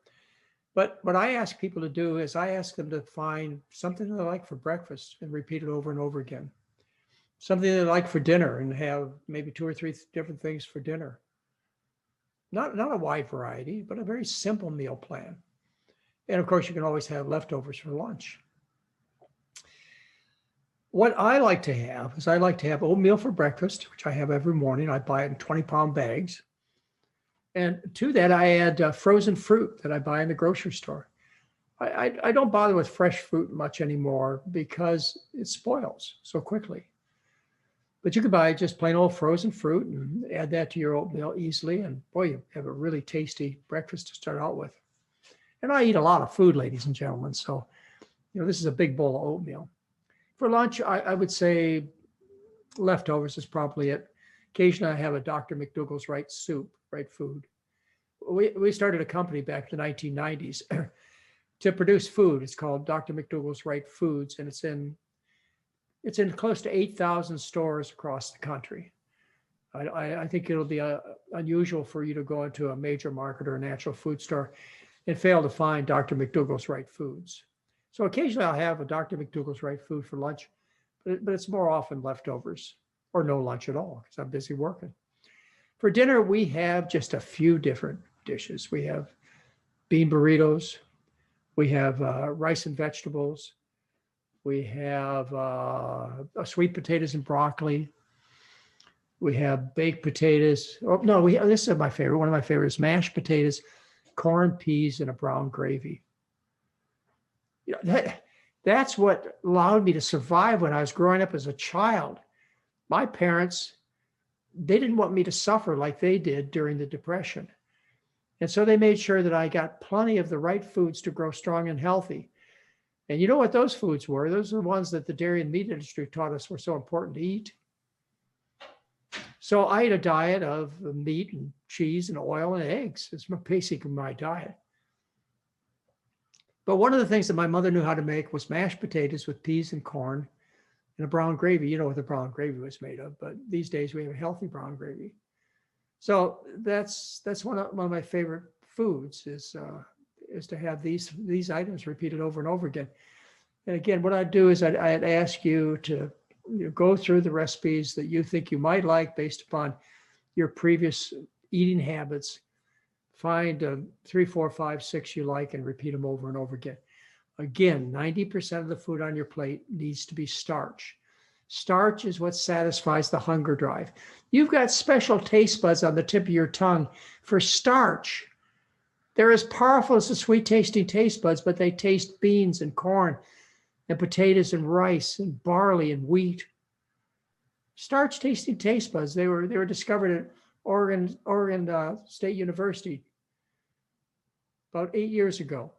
But what I ask people to do is I ask them to find something they like for breakfast and repeat it over and over again. Something they like for dinner and have maybe 2 or 3 different things for dinner. Not a wide variety, but a very simple meal plan. And of course, you can always have leftovers for lunch. What I like to have is I like to have oatmeal for breakfast, which I have every morning. I buy it in 20-pound bags. And to that, I add frozen fruit that I buy in the grocery store. I don't bother with fresh fruit much anymore because it spoils so quickly. But you can buy just plain old frozen fruit and add that to your oatmeal easily. And boy, you have a really tasty breakfast to start out with. And I eat a lot of food, ladies and gentlemen. So, this is a big bowl of oatmeal. For lunch, I would say leftovers is probably it. Occasionally I have a Dr. McDougall's right soup, right food. We started a company back in the 1990s to produce food. It's called Dr. McDougall's Right Foods, and it's in close to 8,000 stores across the country. I think it'll be unusual for you to go into a major market or a natural food store and fail to find Dr. McDougall's Right Foods. So occasionally I'll have a Dr. McDougall's Right Food for lunch, but it's more often leftovers or no lunch at all because I'm busy working. For dinner, we have just a few different dishes. We have bean burritos. We have rice and vegetables. We have sweet potatoes and broccoli. We have baked potatoes. Oh, no, this is my favorite. One of my favorites, mashed potatoes, corn, peas, and a brown gravy. You know, that's what allowed me to survive when I was growing up as a child. My parents, they didn't want me to suffer like they did during the Depression. And so they made sure that I got plenty of the right foods to grow strong and healthy. And you know what those foods were? Those are the ones that the dairy and meat industry taught us were so important to eat. So I ate a diet of meat and cheese and oil and eggs. It's basically my diet. But one of the things that my mother knew how to make was mashed potatoes with peas and corn and a brown gravy. You know what the brown gravy was made of, but these days we have a healthy brown gravy. So that's one of my favorite foods is to have these items repeated over and over again. And again, what I'd do is I'd ask you to go through the recipes that you think you might like based upon your previous eating habits. Find 3, 4, 5, 6 you like and repeat them over and over again. Again, 90% of the food on your plate needs to be starch. Starch is what satisfies the hunger drive. You've got special taste buds on the tip of your tongue for starch. They're as powerful as the sweet tasting taste buds, but they taste beans and corn and potatoes and rice and barley and wheat. Starch tasting taste buds, they were discovered at Oregon State University about 8 years ago.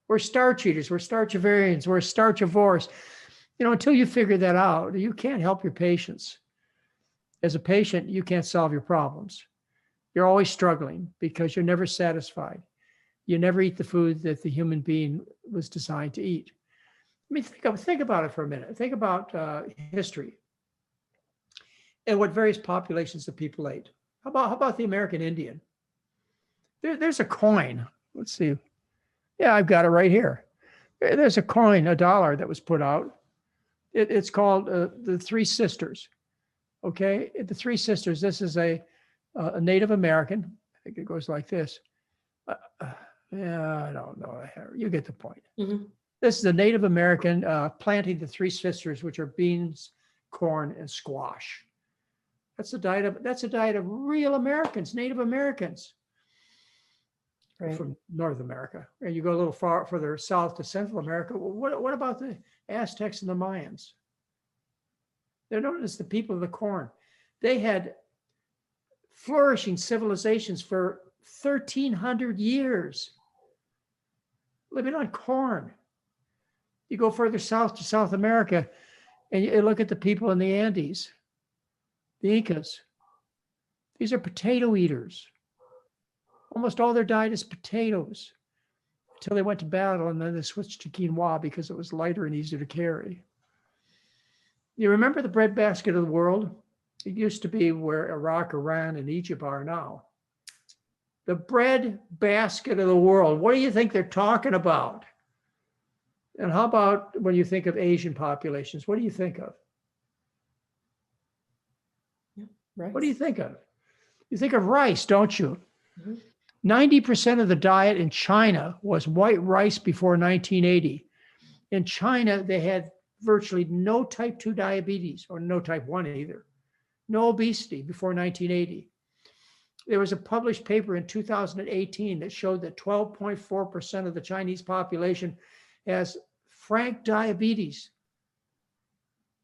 We're starch eaters, we're starchivarians, we're starchivores. You know, until you figure that out, you can't help your patients. As a patient, you can't solve your problems. You're always struggling because you're never satisfied. You never eat the food that the human being was designed to eat. I mean, think about it for a minute. Think about history and what various populations of people ate. How about the American Indian? There's a coin. Let's see. Yeah, I've got it right here. There's a coin, $1 that was put out. It's called the Three Sisters. Okay, the Three Sisters. This is a Native American. I think it goes like this. Yeah, I don't know. You get the point. Mm-hmm. This is a Native American planting the Three Sisters, which are beans, corn, and squash. That's a diet of real Americans, Native Americans. Right. From North America. And you go a little further south to Central America. Well, what about the Aztecs and the Mayans? They're known as the people of the corn. They had flourishing civilizations for 1,300 years, living on corn. You go further south to South America, and you look at the people in the Andes, the Incas. These are potato eaters. Almost all their diet is potatoes until they went to battle, and then they switched to quinoa because it was lighter and easier to carry. You remember the breadbasket of the world? It used to be where Iraq, Iran, and Egypt are now. The breadbasket of the world. What do you think they're talking about? And how about when you think of Asian populations? What do you think of? Yeah, rice. What do you think of? You think of rice, don't you? Mm-hmm. 90% of the diet in China was white rice before 1980. In China, they had virtually no type 2 diabetes, or no type 1 either. No obesity before 1980. There was a published paper in 2018 that showed that 12.4% of the Chinese population has frank diabetes.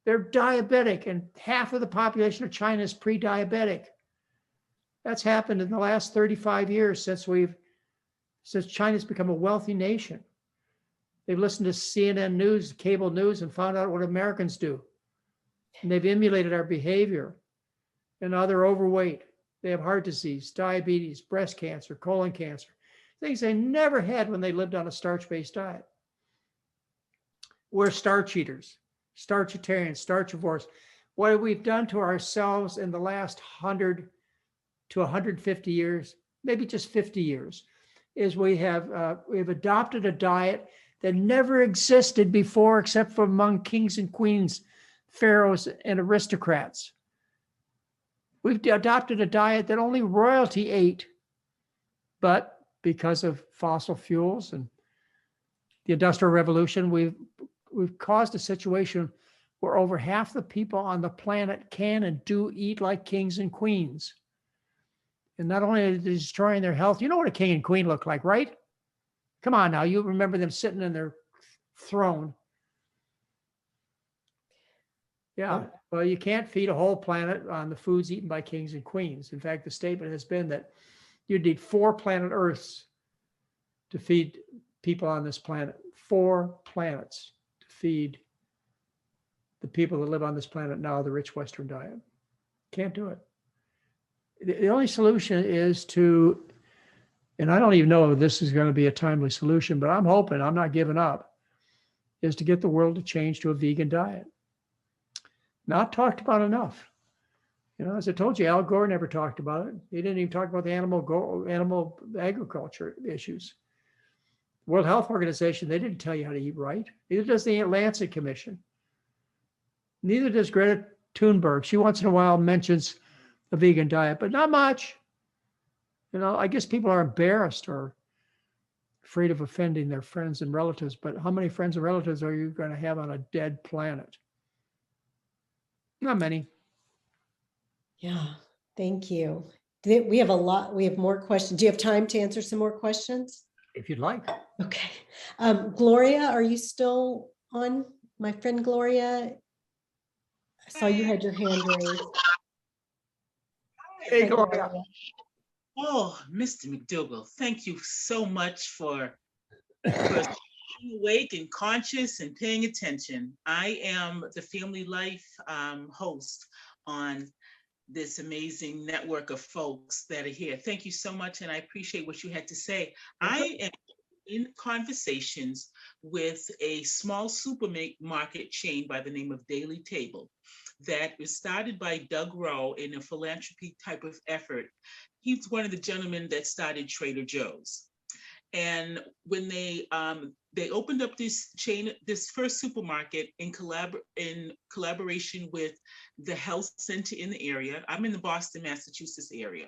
They're diabetic, and half of the population of China is pre-diabetic. That's happened in the last 35 years since China's become a wealthy nation. They've listened to CNN news, cable news, and found out what Americans do. And they've emulated our behavior. And now they're overweight. They have heart disease, diabetes, breast cancer, colon cancer, things they never had when they lived on a starch-based diet. We're starch eaters, starchitarians, starchivores. what we've done to ourselves in the last 100 to 150 years, maybe just 50 years, is we've adopted a diet that never existed before except for among kings and queens, pharaohs and aristocrats. We've adopted a diet that only royalty ate, but because of fossil fuels and the Industrial Revolution, we've caused a situation where over half the people on the planet can and do eat like kings and queens. And not only are they destroying their health, you know what a king and queen look like, right? Come on now, you remember them sitting in their throne. Yeah, well, you can't feed a whole planet on the foods eaten by kings and queens. In fact, the statement has been that you'd need 4 planet Earths to feed people on this planet. 4 planets to feed the people that live on this planet now, the rich Western diet. Can't do it. The only solution is to, and I don't even know if this is going to be a timely solution, but I'm hoping, I'm not giving up, is to get the world to change to a vegan diet. Not talked about enough. You know, as I told you, Al Gore never talked about it. He didn't even talk about the animal agriculture issues. World Health Organization, they didn't tell you how to eat right. Neither does the Lancet Commission. Neither does Greta Thunberg. She once in a while mentions a vegan diet, but not much. You know, I guess people are embarrassed or afraid of offending their friends and relatives, but how many friends and relatives are you going to have on a dead planet? Not many. Yeah, thank you. We have more questions. Do you have time to answer some more questions? If you'd like. Okay. Gloria, are you still on? My friend Gloria, I saw you had your hand raised. Hey, Hi, Gloria. Oh, Mr. McDougall, thank you so much for being awake and conscious and paying attention. I am the Family Life host on this amazing network of folks that are here. Thank you so much, and I appreciate what you had to say. I am in conversations with a small supermarket chain by the name of Daily Table that was started by Doug Rowe in a philanthropy type of effort. He's one of the gentlemen that started Trader Joe's. And when they opened up this chain, this first supermarket in collaboration with the health center in the area. I'm in the Boston, Massachusetts area,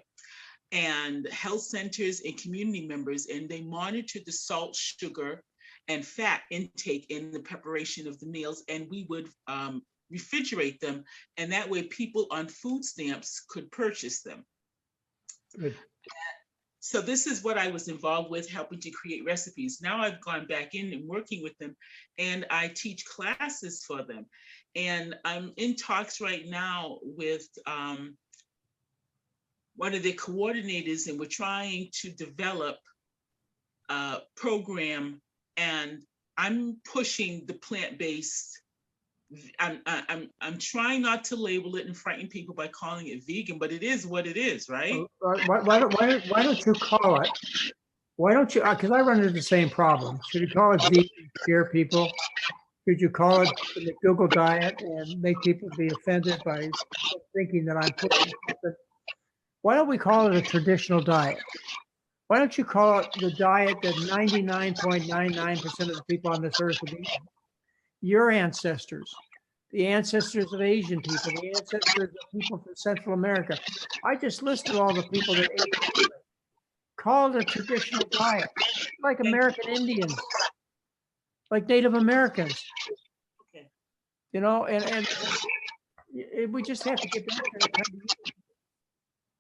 and health centers and community members, and they monitored the salt, sugar, and fat intake in the preparation of the meals, and we would refrigerate them, and that way people on food stamps could purchase them. Good. So this is what I was involved with, helping to create recipes. Now I've gone back in and working with them, and I teach classes for them. And I'm in talks right now with one of the coordinators, and we're trying to develop a program, and I'm pushing the plant-based. I'm trying not to label it and frighten people by calling it vegan, but it is what it is, right? Why don't you call it? Why don't you? Because I run into the same problem. Should you call it vegan to scare people? Should you call it the McDougall diet and make people be offended by thinking that I'm pushing something? Why don't we call it a traditional diet? Why don't you call it the diet that 99.99% of the people on this earth have eaten? Your ancestors, the ancestors of Asian people, the ancestors of people from Central America. I just listed all the people that ate it. Call it a traditional diet, like American Indians, like Native Americans. Okay. You know, and we just have to get back to that kind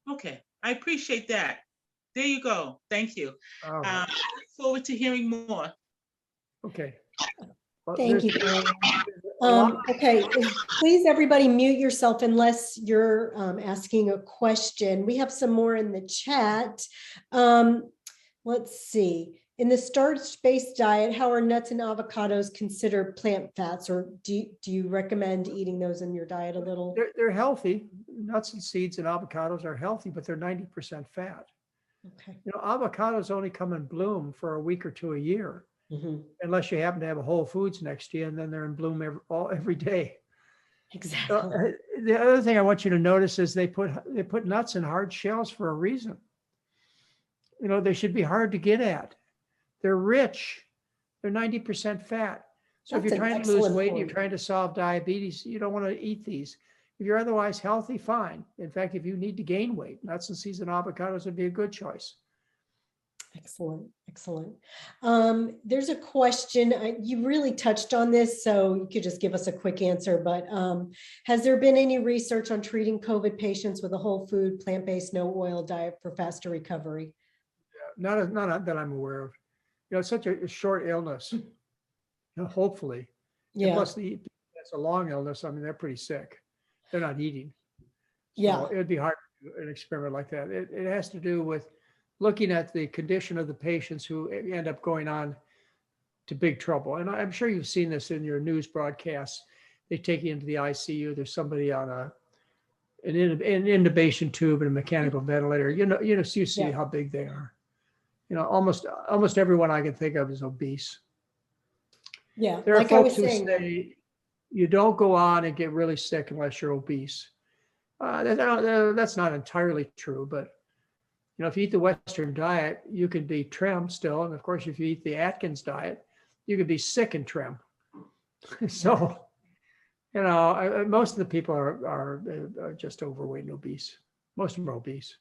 of. Okay, I appreciate that. There you go. Thank you. Right. I look forward to hearing more. Okay. Well, Thank you. Okay, please everybody mute yourself unless you're asking a question. We have some more in the chat. Let's see. In the starch-based diet, how are nuts and avocados considered plant fats, or do you recommend eating those in your diet a little? They're healthy. Nuts and seeds and avocados are healthy, but they're 90% fat. Okay. You know, avocados only come in bloom for a week or two a year. Mm-hmm. Unless you happen to have a Whole Foods next to you, and then they're in bloom every day. Exactly. The other thing I want you to notice is they put nuts in hard shells for a reason. You know, they should be hard to get at. They're rich. They're 90% fat. So if That's you're an trying to lose excellent weight and you're point. trying to solve diabetes, you don't want to eat these. If you're otherwise healthy, fine. In fact, if you need to gain weight, nuts and seeds and avocados would be a good choice. Excellent, excellent. There's a question, you really touched on this, so you could just give us a quick answer, but has there been any research on treating COVID patients with a whole food, plant-based, no oil diet for faster recovery? Not that I'm aware of. You know, it's such a short illness. You know, hopefully. And Yeah, plus, that's a long illness. I mean, they're pretty sick. They're not eating. So yeah, it would be hard to do an experiment like that. It has to do with looking at the condition of the patients who end up going on to big trouble. And I'm sure you've seen this in your news broadcasts. They take you into the ICU. There's somebody on an intubation tube and a mechanical ventilator. You see Yeah. how big they are. You know, almost everyone I can think of is obese. yeah. There are Like I was folks who saying, say you don't go on and get really sick unless you're obese. That's not entirely true, but you know, if you eat the Western diet, you can be trim still, and of course, if you eat the Atkins diet, you could be sick and trim. So, you know, most of the people are just overweight and obese. Most of them are obese.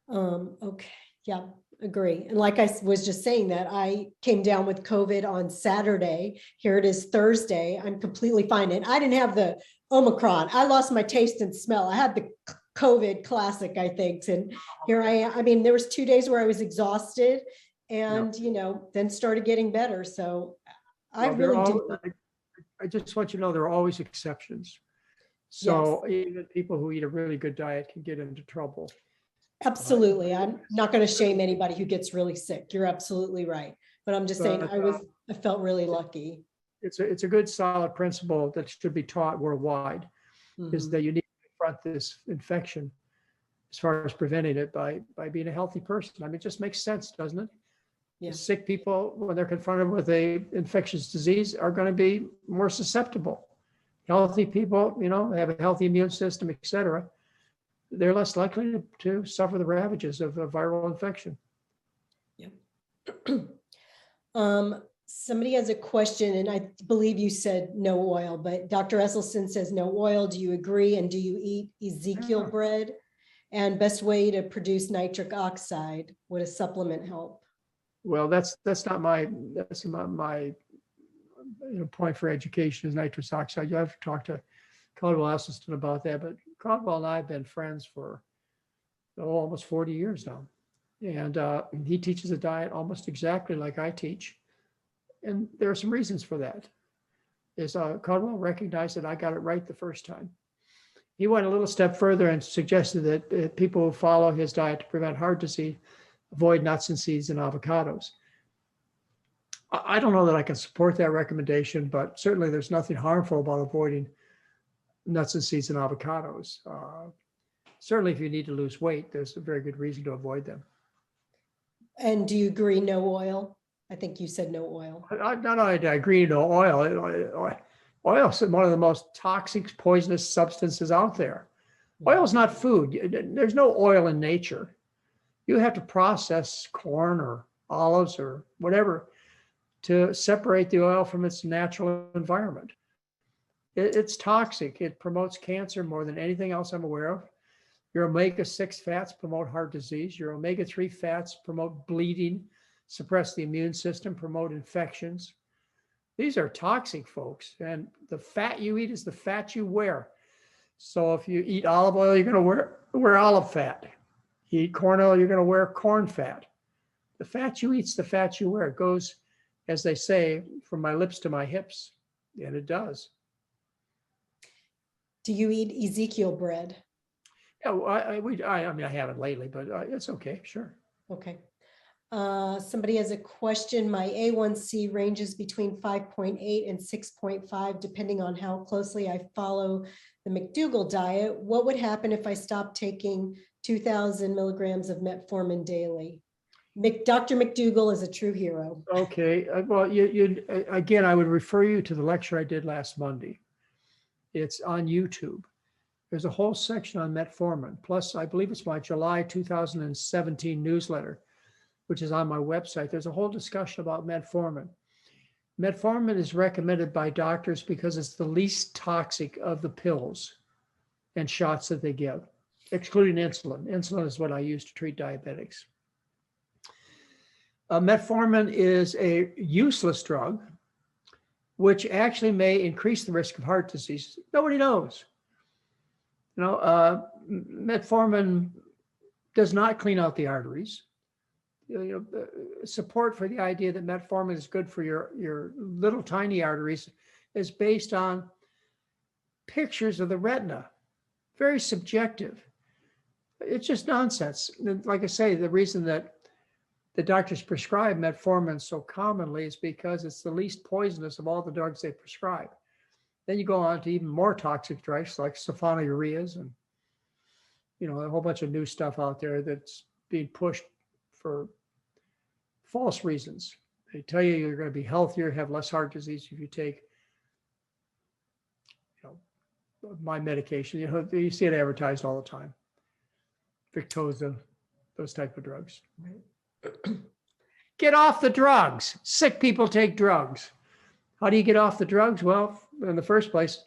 okay, yeah, agree. And like I was just saying that I came down with COVID on Saturday. Here it is Thursday. I'm completely fine. And I didn't have the Omicron. I lost my taste and smell. I had the COVID classic, I think. And here I am. I mean, there was 2 days where I was exhausted and, you know, then started getting better. So I Well, really do. I just want you to know there are always exceptions. So even people who eat a really good diet can get into trouble. Absolutely. I'm not going to shame anybody who gets really sick. You're absolutely right. But I'm just saying I felt really lucky. It's a good solid principle that should be taught worldwide is that you need to confront this infection as far as preventing it by being a healthy person. I mean, it just makes sense, doesn't it? Yeah. Sick people, when they're confronted with a infectious disease, are going to be more susceptible. Healthy people, you know, have a healthy immune system, et cetera. They're less likely to suffer the ravages of a viral infection. Yeah. Somebody has a question, and I believe you said no oil, but Dr. Esselstyn says no oil. Do you agree? And do you eat Ezekiel bread? And best way to produce nitric oxide? Would a supplement help? Well, that's not my point for education is nitrous oxide. You have to talk to Caldwell Esselstyn about that. But Caldwell and I have been friends for almost 40 years now. And he teaches a diet almost exactly like I teach. And there are some reasons for that. Caldwell recognized that I got it right the first time. He went a little step further and suggested that people who follow his diet to prevent heart disease avoid nuts and seeds and avocados. I don't know that I can support that recommendation, but certainly there's nothing harmful about avoiding nuts and seeds and avocados. Certainly if you need to lose weight, there's a very good reason to avoid them. And do you agree no oil? I think you said no oil. I agree, no oil. Oil is one of the most toxic, poisonous substances out there. Oil is not food. There's no oil in nature. You have to process corn or olives or whatever to separate the oil from its natural environment. It's toxic. It promotes cancer more than anything else I'm aware of. Your omega-6 fats promote heart disease. Your omega-3 fats promote bleeding, suppress the immune system, promote infections. These are toxic, folks. And the fat you eat is the fat you wear. So if you eat olive oil, you're going to wear olive fat. You eat corn oil, you're going to wear corn fat. The fat you eat is the fat you wear. It goes, as they say, from my lips to my hips. And it does. Do you eat Ezekiel bread? Yeah, I mean, I haven't lately, but it's okay, sure. Okay. Somebody has a question. My A1C ranges between 5.8 and 6.5, depending on how closely I follow the McDougall diet. What would happen if I stopped taking 2,000 milligrams of metformin daily? Dr. McDougall is a true hero. Okay, well, again, I would refer you to the lecture I did last Monday. It's on YouTube. There's a whole section on metformin. Plus, I believe it's my July 2017 newsletter, which is on my website. There's a whole discussion about metformin. Metformin is recommended by doctors because it's the least toxic of the pills and shots that they give, excluding insulin. Insulin is what I use to treat diabetics. Metformin is a useless drug, which actually may increase the risk of heart disease. Nobody knows. Metformin does not clean out the arteries. Support for the idea that metformin is good for your little tiny arteries is based on pictures of the retina. Very subjective. It's just nonsense. Like I say, the reason that the doctors prescribe metformin so commonly is because it's the least poisonous of all the drugs they prescribe. Then you go on to even more toxic drugs like sulfonylureas and a whole bunch of new stuff out there that's being pushed for false reasons. They tell you you're going to be healthier, have less heart disease if you take my medication. You see it advertised all the time. Victoza, those type of drugs. Get off the drugs. Sick people take drugs. How do you get off the drugs? Well, in the first place,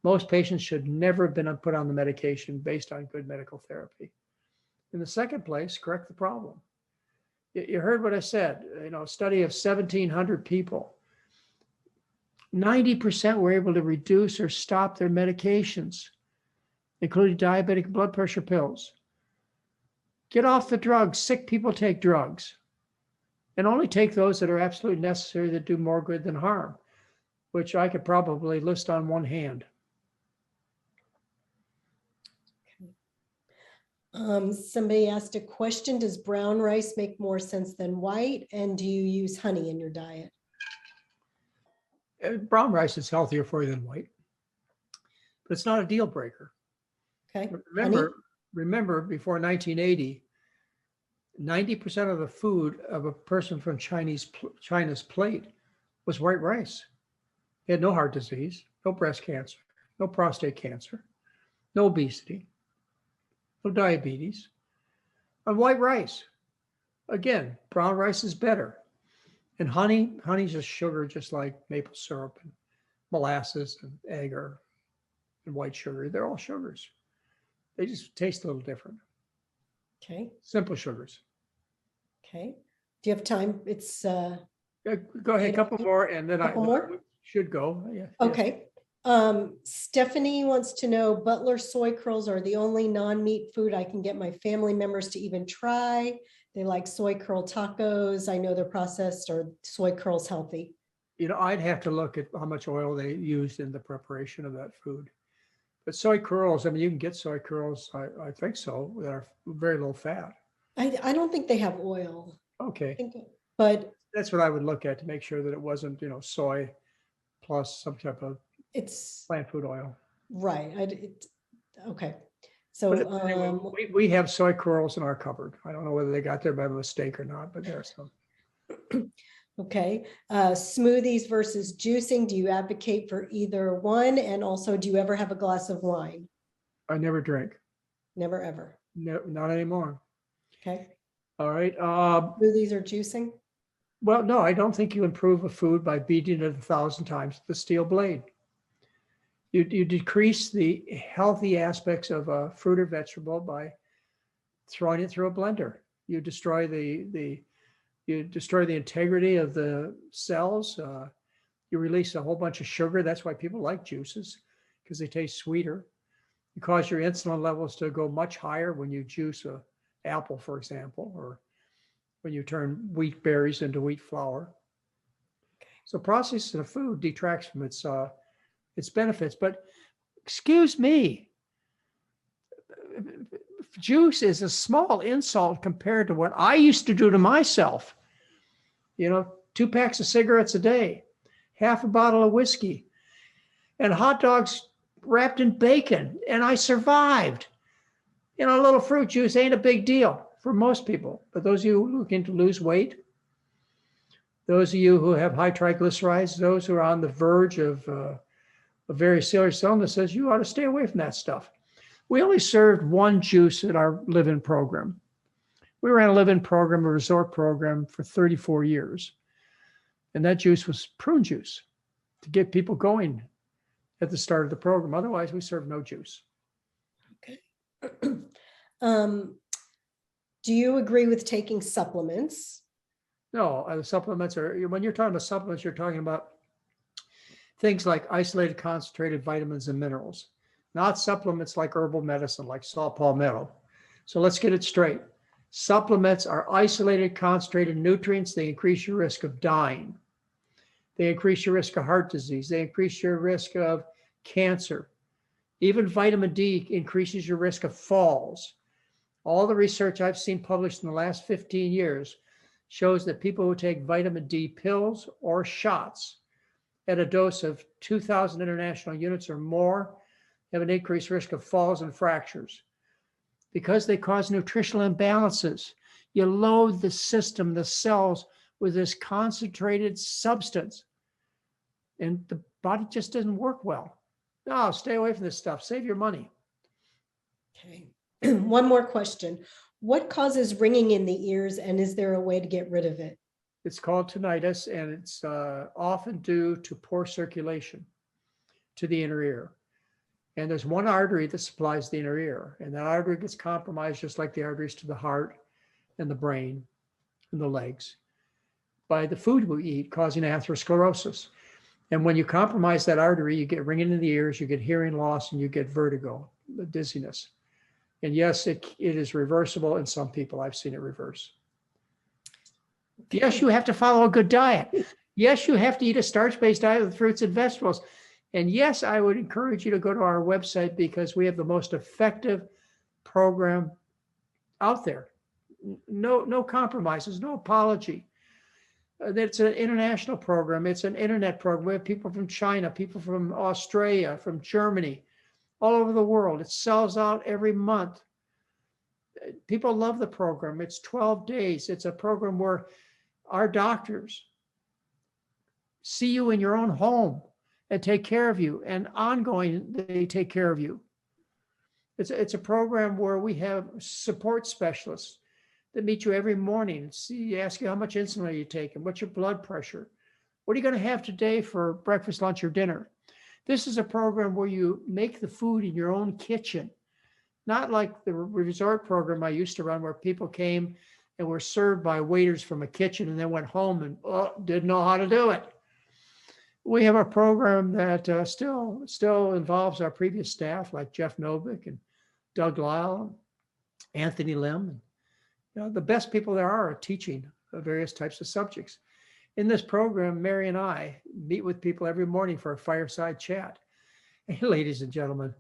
most patients should never have been put on the medication based on good medical therapy. In the second place, correct the problem. You heard what I said, a study of 1,700 people. 90% were able to reduce or stop their medications, including diabetic blood pressure pills. Get off the drugs. Sick people take drugs. And only take those that are absolutely necessary that do more good than harm, which I could probably list on one hand. Somebody asked a question, does brown rice make more sense than white? And do you use honey in your diet? Brown rice is healthier for you than white, but it's not a deal breaker. Okay. Remember before 1980, 90% of the food of a person from China's plate was white rice. They had no heart disease, no breast cancer, no prostate cancer, no obesity, no diabetes, on white rice. Again, brown rice is better. And honey's just sugar, just like maple syrup and molasses and agar and white sugar. They're all sugars. They just taste a little different. Okay. Simple sugars. Okay. Do you have time? It's Go ahead, a couple more, and then I should go. Yeah. Okay. Stephanie wants to know, Butler soy curls are the only non-meat food I can get my family members to even try. They like soy curl tacos. I know they're processed. Or soy curls healthy? I'd have to look at how much oil they used in the preparation of that food. But soy curls, you can get soy curls, I think so, that are very low fat. I don't think they have oil. Okay. But that's what I would look at to make sure that it wasn't, soy plus some type of plant food oil. Right. Okay. So anyway, we have soy curls in our cupboard. I don't know whether they got there by mistake or not, but there are some. Okay. Smoothies versus juicing. Do you advocate for either one? And also, do you ever have a glass of wine? I never drink. Never ever. No, not anymore. Okay. All right. Smoothies or juicing? Well, no, I don't think you improve a food by beating it 1,000 times with a steel blade. You decrease the healthy aspects of a fruit or vegetable by throwing it through a blender. You destroy the integrity of the cells. You release a whole bunch of sugar. That's why people like juices, because they taste sweeter. You cause your insulin levels to go much higher when you juice an apple, for example, or when you turn wheat berries into wheat flour. So processing of food detracts from its benefits. But excuse me, juice is a small insult compared to what I used to do to myself. 2 packs of cigarettes a day, half a bottle of whiskey, and hot dogs wrapped in bacon, and I survived. A little fruit juice ain't a big deal for most people. But those of you looking to lose weight, those of you who have high triglycerides, those who are on the verge of a very serious illness says you ought to stay away from that stuff. We only served one juice in our live-in program. We ran a live-in program, a resort program for 34 years. And that juice was prune juice to get people going at the start of the program. Otherwise, we served no juice. Okay. Do you agree with taking supplements? No, the supplements are, when you're talking about supplements, you're talking about things like isolated concentrated vitamins and minerals, not supplements like herbal medicine, like saw palmetto. So let's get it straight. Supplements are isolated concentrated nutrients. They increase your risk of dying. They increase your risk of heart disease. They increase your risk of cancer. Even vitamin D increases your risk of falls. All the research I've seen published in the last 15 years shows that people who take vitamin D pills or shots at a dose of 2,000 international units or more have an increased risk of falls and fractures because they cause nutritional imbalances. You load the system, the cells, with this concentrated substance, and the body just doesn't work well. No, stay away from this stuff. Save your money. Okay. One more question. What causes ringing in the ears, and is there a way to get rid of it? It's called tinnitus, and it's often due to poor circulation to the inner ear. And there's one artery that supplies the inner ear, and that artery gets compromised just like the arteries to the heart and the brain and the legs by the food we eat, causing atherosclerosis. And when you compromise that artery, you get ringing in the ears, you get hearing loss, and you get vertigo, the dizziness. And yes, it is reversible in some people. I've seen it reverse. Yes, you have to follow a good diet. Yes, you have to eat a starch-based diet with fruits and vegetables. And yes, I would encourage you to go to our website because we have the most effective program out there. No compromises, no apology. It's an international program. It's an internet program. We have people from China, people from Australia, from Germany, all over the world. It sells out every month. People love the program. It's 12 days. It's a program where our doctors see you in your own home and take care of you, and ongoing, they take care of you. It's a program where we have support specialists that meet you every morning, ask you how much insulin are you taking, what's your blood pressure, what are you going to have today for breakfast, lunch, or dinner. This is a program where you make the food in your own kitchen, not like the resort program I used to run where people came and were served by waiters from a kitchen and then went home and didn't know how to do it. We have a program that still involves our previous staff like Jeff Novick and Doug Lyle, Anthony Lim. The best people there are teaching various types of subjects. In this program, Mary and I meet with people every morning for a fireside chat. And ladies and gentlemen,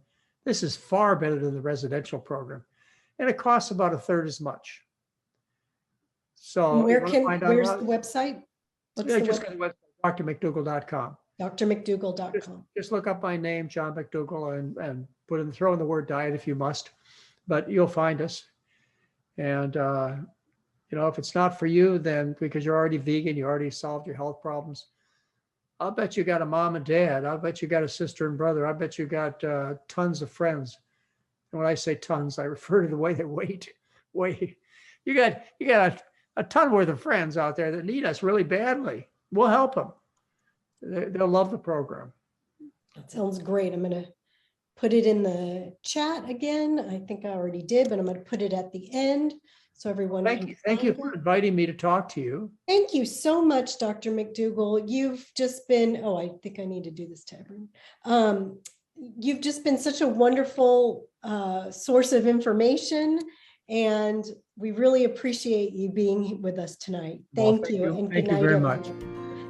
this is far better than the residential program. And it costs about a third as much. So where's the website? Just go to the website, drmcdougall.com. drmcdougall.com. Just look up my name, John McDougall, and throw in the word diet if you must, but you'll find us. And if it's not for you, then because you're already vegan, you already solved your health problems. I'll bet you got a mom and dad. I'll bet you got a sister and brother. I bet you got tons of friends. And when I say tons, I refer to the way they weight. You got a ton worth of friends out there that need us really badly. We'll help them. They'll love the program. That sounds great. I'm going to put it in the chat again. I think I already did, but I'm going to put it at the end so everyone Thank you for inviting me to talk to you. Thank you so much, Dr. McDougall. You've just been, I think I need to do this to everyone. You've just been such a wonderful source of information, and we really appreciate you being with us tonight. Thank you. And thank you very much.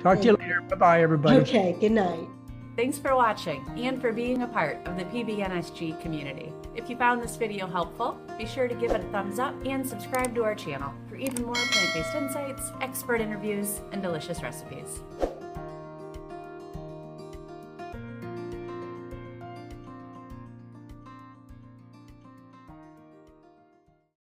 Talk to you later. Bye-bye, everybody. Okay, good night. Thanks for watching and for being a part of the PBNSG community. If you found this video helpful, be sure to give it a thumbs up and subscribe to our channel for even more plant-based insights, expert interviews, and delicious recipes.